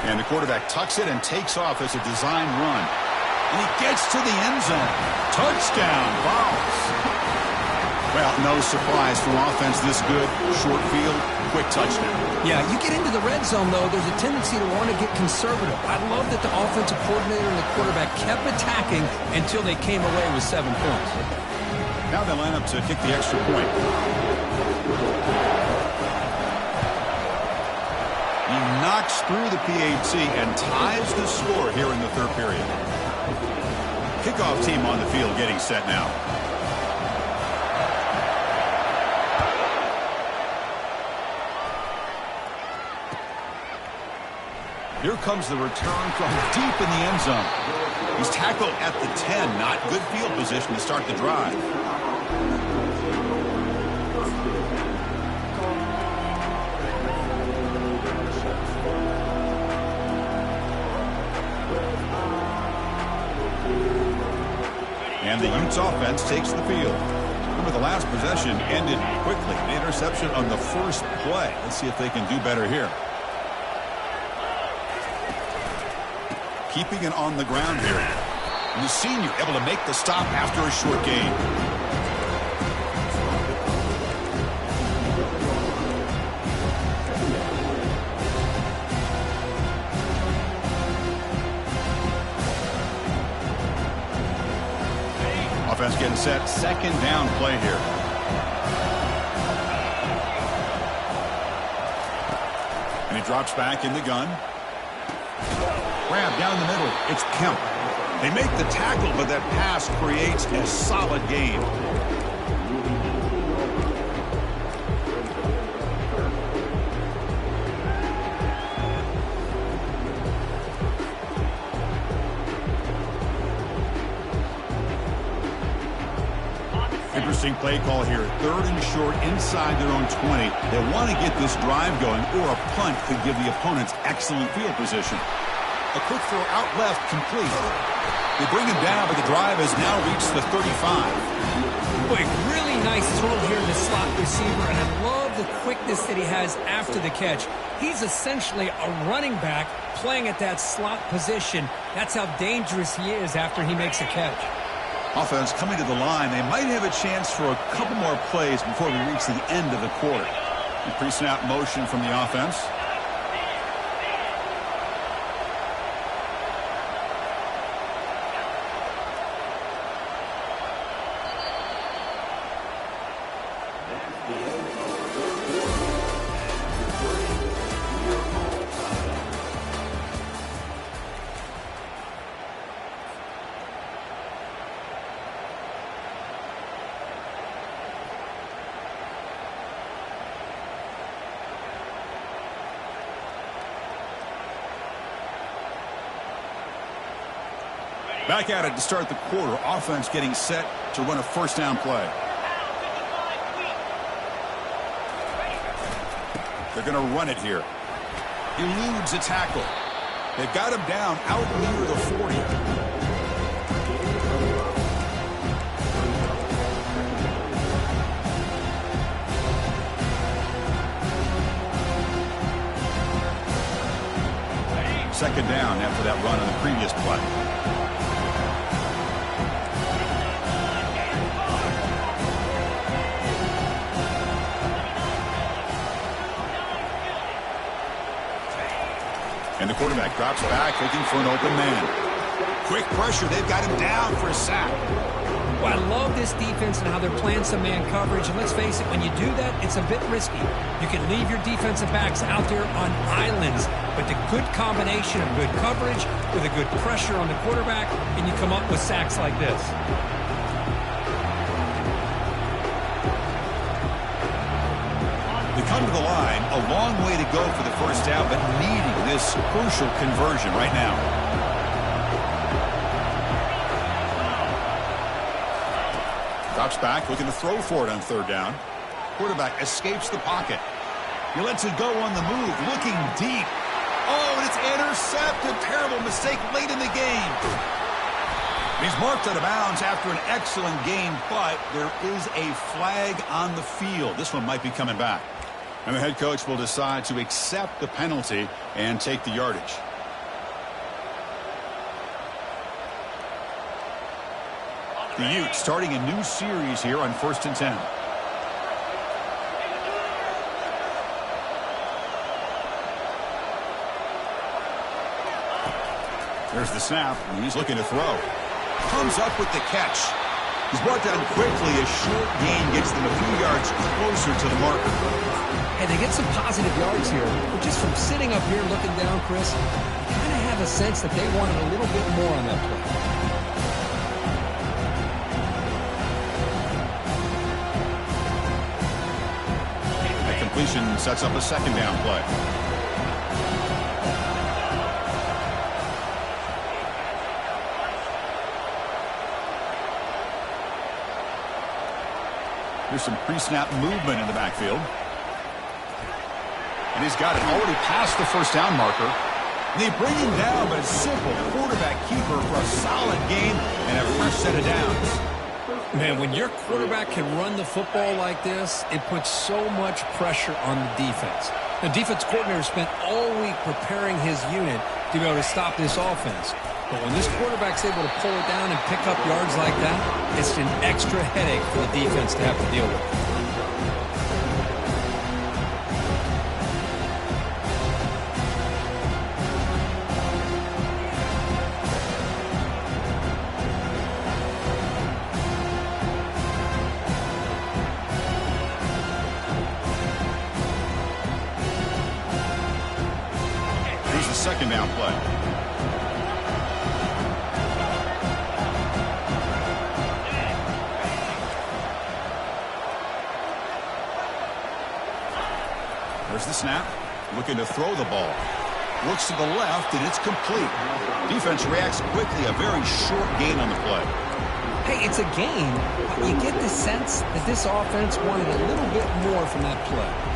And the quarterback tucks it and takes off as a design run. And he gets to the end zone. Touchdown, Vols. Well, no surprise from offense this good. Short field, quick touchdown. Yeah, you get into the red zone, though, there's a tendency to want to get conservative. I love that the offensive coordinator and the quarterback kept attacking until they came away with 7 points. Now they line up to kick the extra point. He knocks through the PAT and ties the score here in the 3rd period. Kickoff team on the field getting set now. Here comes the return from deep in the end zone. He's tackled at the 10. Not good field position to start the drive. And the Utes offense takes the field. Remember, the last possession ended quickly. The interception on the first play. Let's see if they can do better here. Keeping it on the ground here. And the senior able to make the stop after a short gain. Offense getting set. Second down play here. And he drops back in the gun. Grab down the middle. It's Kemp. They make the tackle, but that pass creates a solid gain. Interesting play call here. 3rd and short inside their own 20. They want to get this drive going, or a punt could give the opponents excellent field position. A quick throw out left, complete. They bring him down, but the drive has now reached the 35. Boy, really nice throw here to the slot receiver, and I love the quickness that he has after the catch. He's essentially a running back playing at that slot position. That's how dangerous he is after he makes a catch. Offense coming to the line. They might have a chance for a couple more plays before we reach the end of the quarter. The pre-snap motion from the offense. Back at it to start the quarter. Offense getting set to run a first down play. They're going to run it here. Eludes a tackle. They've got him down out near the 40. Second down after that run on the previous play. And the quarterback drops back, looking for an open man. Quick pressure. They've got him down for a sack. Well, I love this defense and how they're playing some man coverage. And let's face it, when you do that, it's a bit risky. You can leave your defensive backs out there on islands, but the good combination of good coverage with a good pressure on the quarterback, and you come up with sacks like this. They come to the line, a long way to go for the first down, but needing this crucial conversion right now. Drops back, looking to throw for it on third down. Quarterback escapes the pocket. He lets it go on the move, looking deep. Oh, and it's intercepted. Terrible mistake late in the game. He's marked out of bounds after an excellent game, but there is a flag on the field. This one might be coming back. And the head coach will decide to accept the penalty and take the yardage. The Utes starting a new series here on 1st and 10. There's the snap, and he's looking to throw. Comes up with the catch. He's brought down quickly. A short gain gets them a few yards closer to the marker. And they get some positive yards here. But just from sitting up here looking down, Chris, you kind of have a sense that they wanted a little bit more on that play. That completion sets up a second down play. There's some pre-snap movement in the backfield. And he's got it already past the first down marker. They bring him down, but a simple quarterback keeper for a solid game and a fresh set of downs. Man, when your quarterback can run the football like this, it puts so much pressure on the defense. The defense coordinator spent all week preparing his unit to be able to stop this offense. But when this quarterback's able to pull it down and pick up yards like that, it's an extra headache for the defense to have to deal with. Here's the second down play. There's the snap. Looking to throw the ball. Looks to the left, and it's complete. Defense reacts quickly. A very short gain on the play. Hey, it's a game, but you get the sense that this offense wanted a little bit more from that play.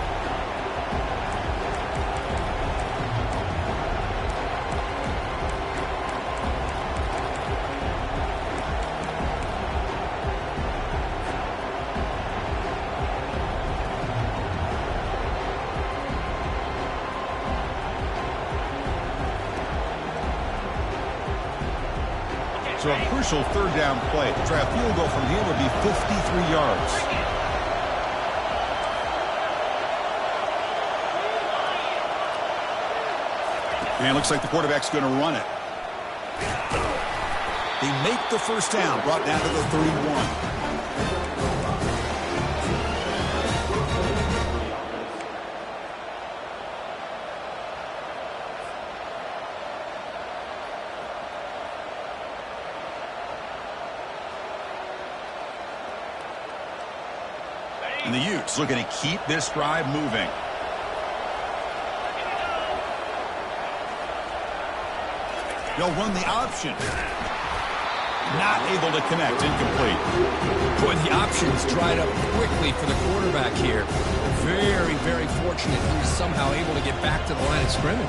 So a crucial third down play. To try a field goal from here would be 53 yards. And it looks like the quarterback's going to run it. They make the first down, brought down to the 31. And the Utes looking to keep this drive moving. They'll run the option. Not able to connect. Incomplete. Boy, the options dried up quickly for the quarterback here. Very, very fortunate he was somehow able to get back to the line of scrimmage.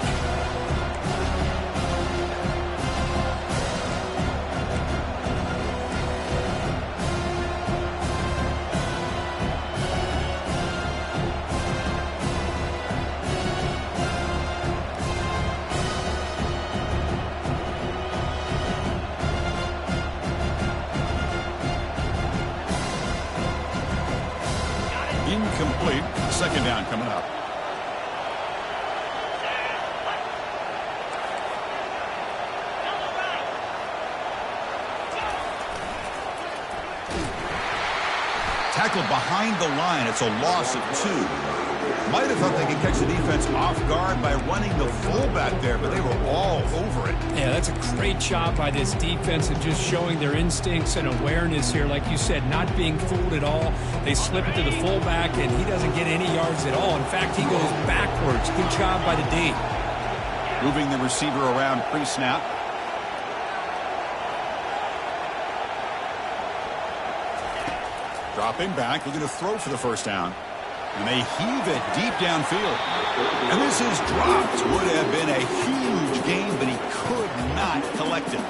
Incomplete. Second down coming up. tackled behind the line. It's a loss of 2. Might have thought they could catch the defense off guard by running the fullback there, but they were all over it. Yeah, that's a great job by this defense of just showing their instincts and awareness here. Like you said, not being fooled at all. They slip it to the fullback, and he doesn't get any yards at all. In fact, he goes backwards. Good job by the D. Moving the receiver around pre-snap. Dropping back, looking to throw for the first down. And they heave it deep downfield. And this is dropped. Would have been a huge gain, but he could not collect it.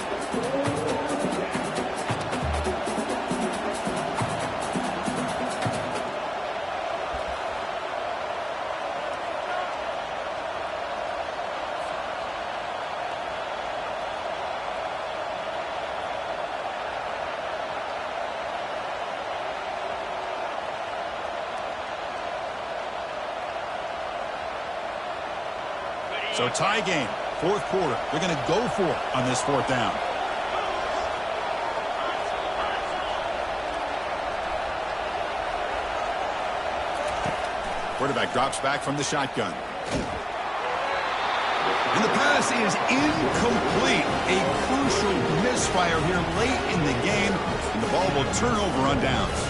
So tie game, fourth quarter. They're going to go for it on this fourth down. Quarterback drops back from the shotgun. And the pass is incomplete. A crucial misfire here late in the game. And the ball will turn over on downs.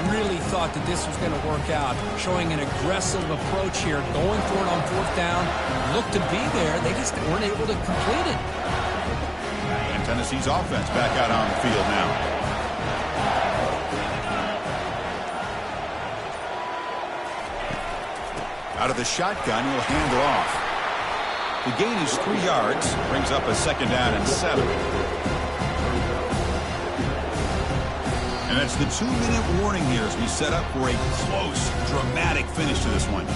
Really thought that this was going to work out, showing an aggressive approach here, going for it on fourth down, looked to be there, they just weren't able to complete it. And Tennessee's offense back out on the field now. Out of the shotgun, he'll hand it off. The gain is 3 yards, brings up a second down and 7. And that's the 2-minute warning here as we set up for a close, dramatic finish to this one.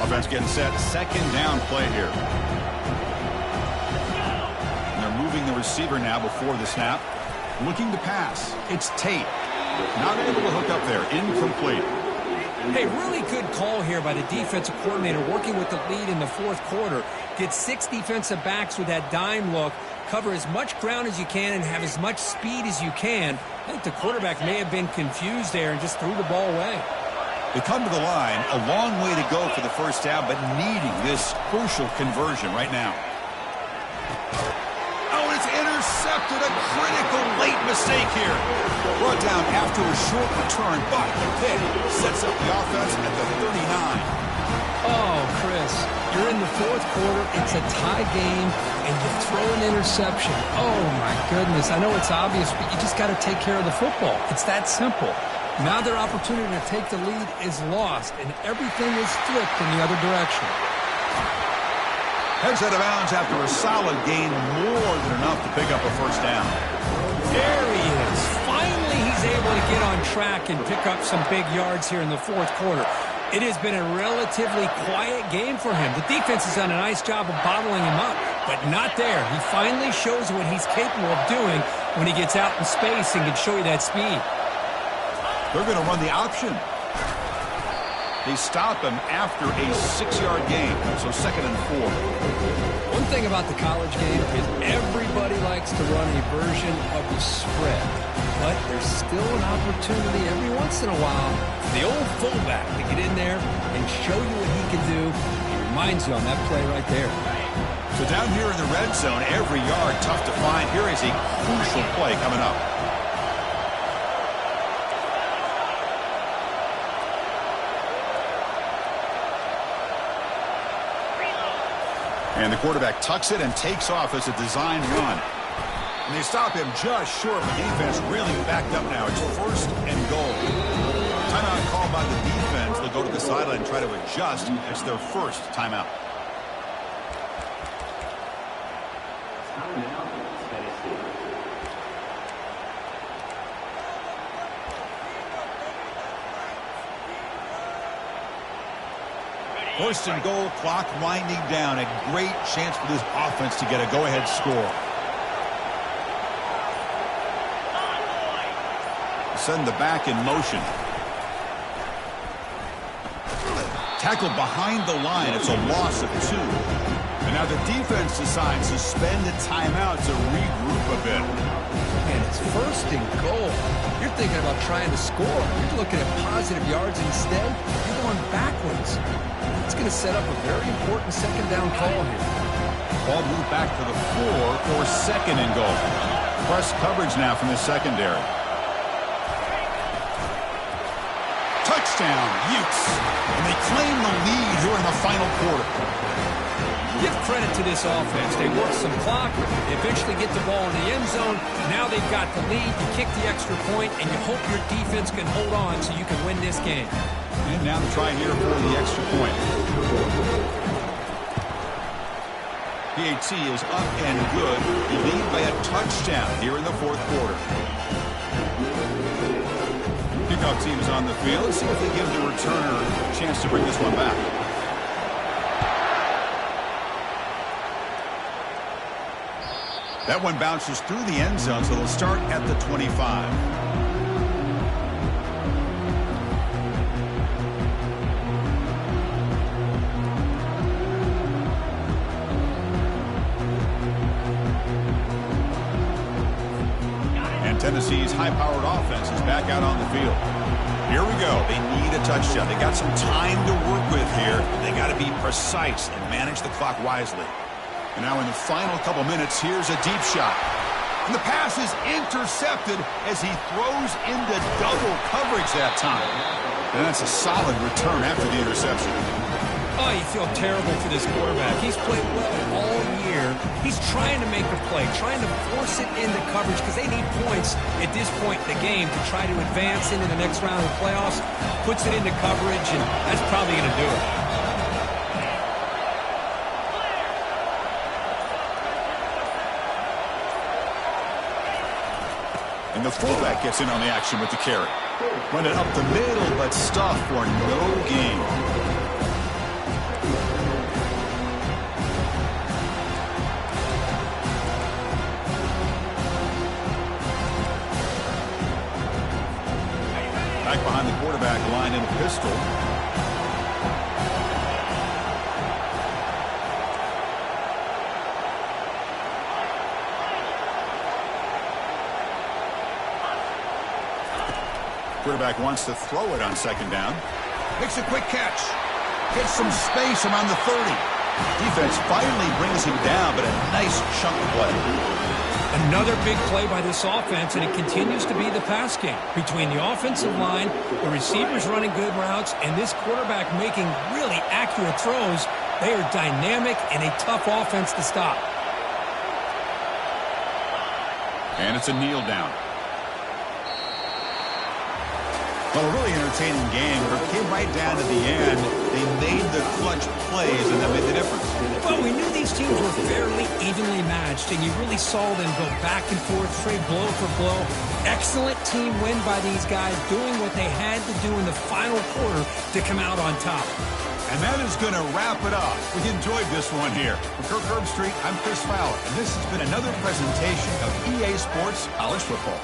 Offense getting set, second down play here. And they're moving the receiver now before the snap. Looking to pass. It's Tate. Not able to hook up there. Incomplete. Hey, really good call here by the defensive coordinator working with the lead in the fourth quarter. Get 6 defensive backs with that dime look. Cover as much ground as you can and have as much speed as you can. I think the quarterback may have been confused there and just threw the ball away. They come to the line, a long way to go for the first down, but needing this crucial conversion right now. Oh, it's intercepted. A critical late mistake here. Brought down after a short return, but the pick sets up the offense at the 39. Oh, Chris, you're in the fourth quarter. It's a tie game, and you throw an interception. Oh, my goodness. I know it's obvious, but you just got to take care of the football. It's that simple. Now their opportunity to take the lead is lost, and everything is flipped in the other direction. Heads out of bounds after a solid gain, more than enough to pick up a first down. There he is. Finally, he's able to get on track and pick up some big yards here in the fourth quarter. It has been a relatively quiet game for him. The defense has done a nice job of bottling him up, but not there. He finally shows what he's capable of doing when he gets out in space and can show you that speed. They're going to run the option. They stop him after a 6-yard gain, so 2nd and 4. One thing about the college game is everybody likes to run a version of the spread, but there's still an opportunity every once in a while for the old fullback to get in there and show you what he can do. He reminds you on that play right there. So down here in the red zone, every yard tough to find. Here is a crucial play coming up. And the quarterback tucks it and takes off as a design run. And they stop him just short. The defense really backed up now. It's 1st and goal. Timeout called by the defense. They'll go to the sideline and try to adjust. It's their first timeout. First and goal, clock winding down. A great chance for this offense to get a go-ahead score. Send the back in motion. Tackled behind the line. It's a loss of 2. And now the defense decides to spend a timeout to regroup a bit. And it's 1st and goal. You're thinking about trying to score. You're looking at positive yards instead. You're going backwards. It's going to set up a very important 2nd down call here. Ball moved back to the 4 for 2nd and goal. Press coverage now from the secondary. Touchdown, Utes. And they claim the lead here in the final quarter. Give credit to this offense. They work some clock. They eventually get the ball in the end zone. Now they've got the lead. You kick the extra point, and you hope your defense can hold on so you can win this game. And now the try here for the extra point. PAT is up and good. They lead by a touchdown here in the 4th quarter. Kickoff team is on the field. Let's see if they give the returner a chance to bring this one back. That one bounces through the end zone, so they'll start at the 25. And Tennessee's high-powered offense is back out on the field. Here we go. They need a touchdown. They got some time to work with here. They got to be precise and manage the clock wisely. And now in the final couple minutes, here's a deep shot. And the pass is intercepted as he throws into double coverage that time. And that's a solid return after the interception. Oh, you feel terrible for this quarterback. He's played well all year. He's trying to make a play, trying to force it into coverage because they need points at this point in the game to try to advance into the next round of the playoffs. Puts it into coverage, and that's probably going to do it. And the fullback gets in on the action with the carry. Run it up the middle, but stuff for no gain. Back behind the quarterback line in a pistol. Quarterback wants to throw it on 2nd down. Makes a quick catch. Gets some space around the 30. Defense finally brings him down, but a nice chunk play. Another big play by this offense, and it continues to be the pass game. Between the offensive line, the receivers running good routes, and this quarterback making really accurate throws, they are dynamic and a tough offense to stop. And it's a kneel down. Well, a really entertaining game. It came right down to the end. They made the clutch plays, and that made the difference. Well, we knew these teams were fairly evenly matched, and you really saw them go back and forth, trade blow for blow. Excellent team win by these guys, doing what they had to do in the final quarter to come out on top. And that is going to wrap it up. We enjoyed this one here. For Kirk Herbstreit, I'm Chris Fowler, and this has been another presentation of EA Sports College Football.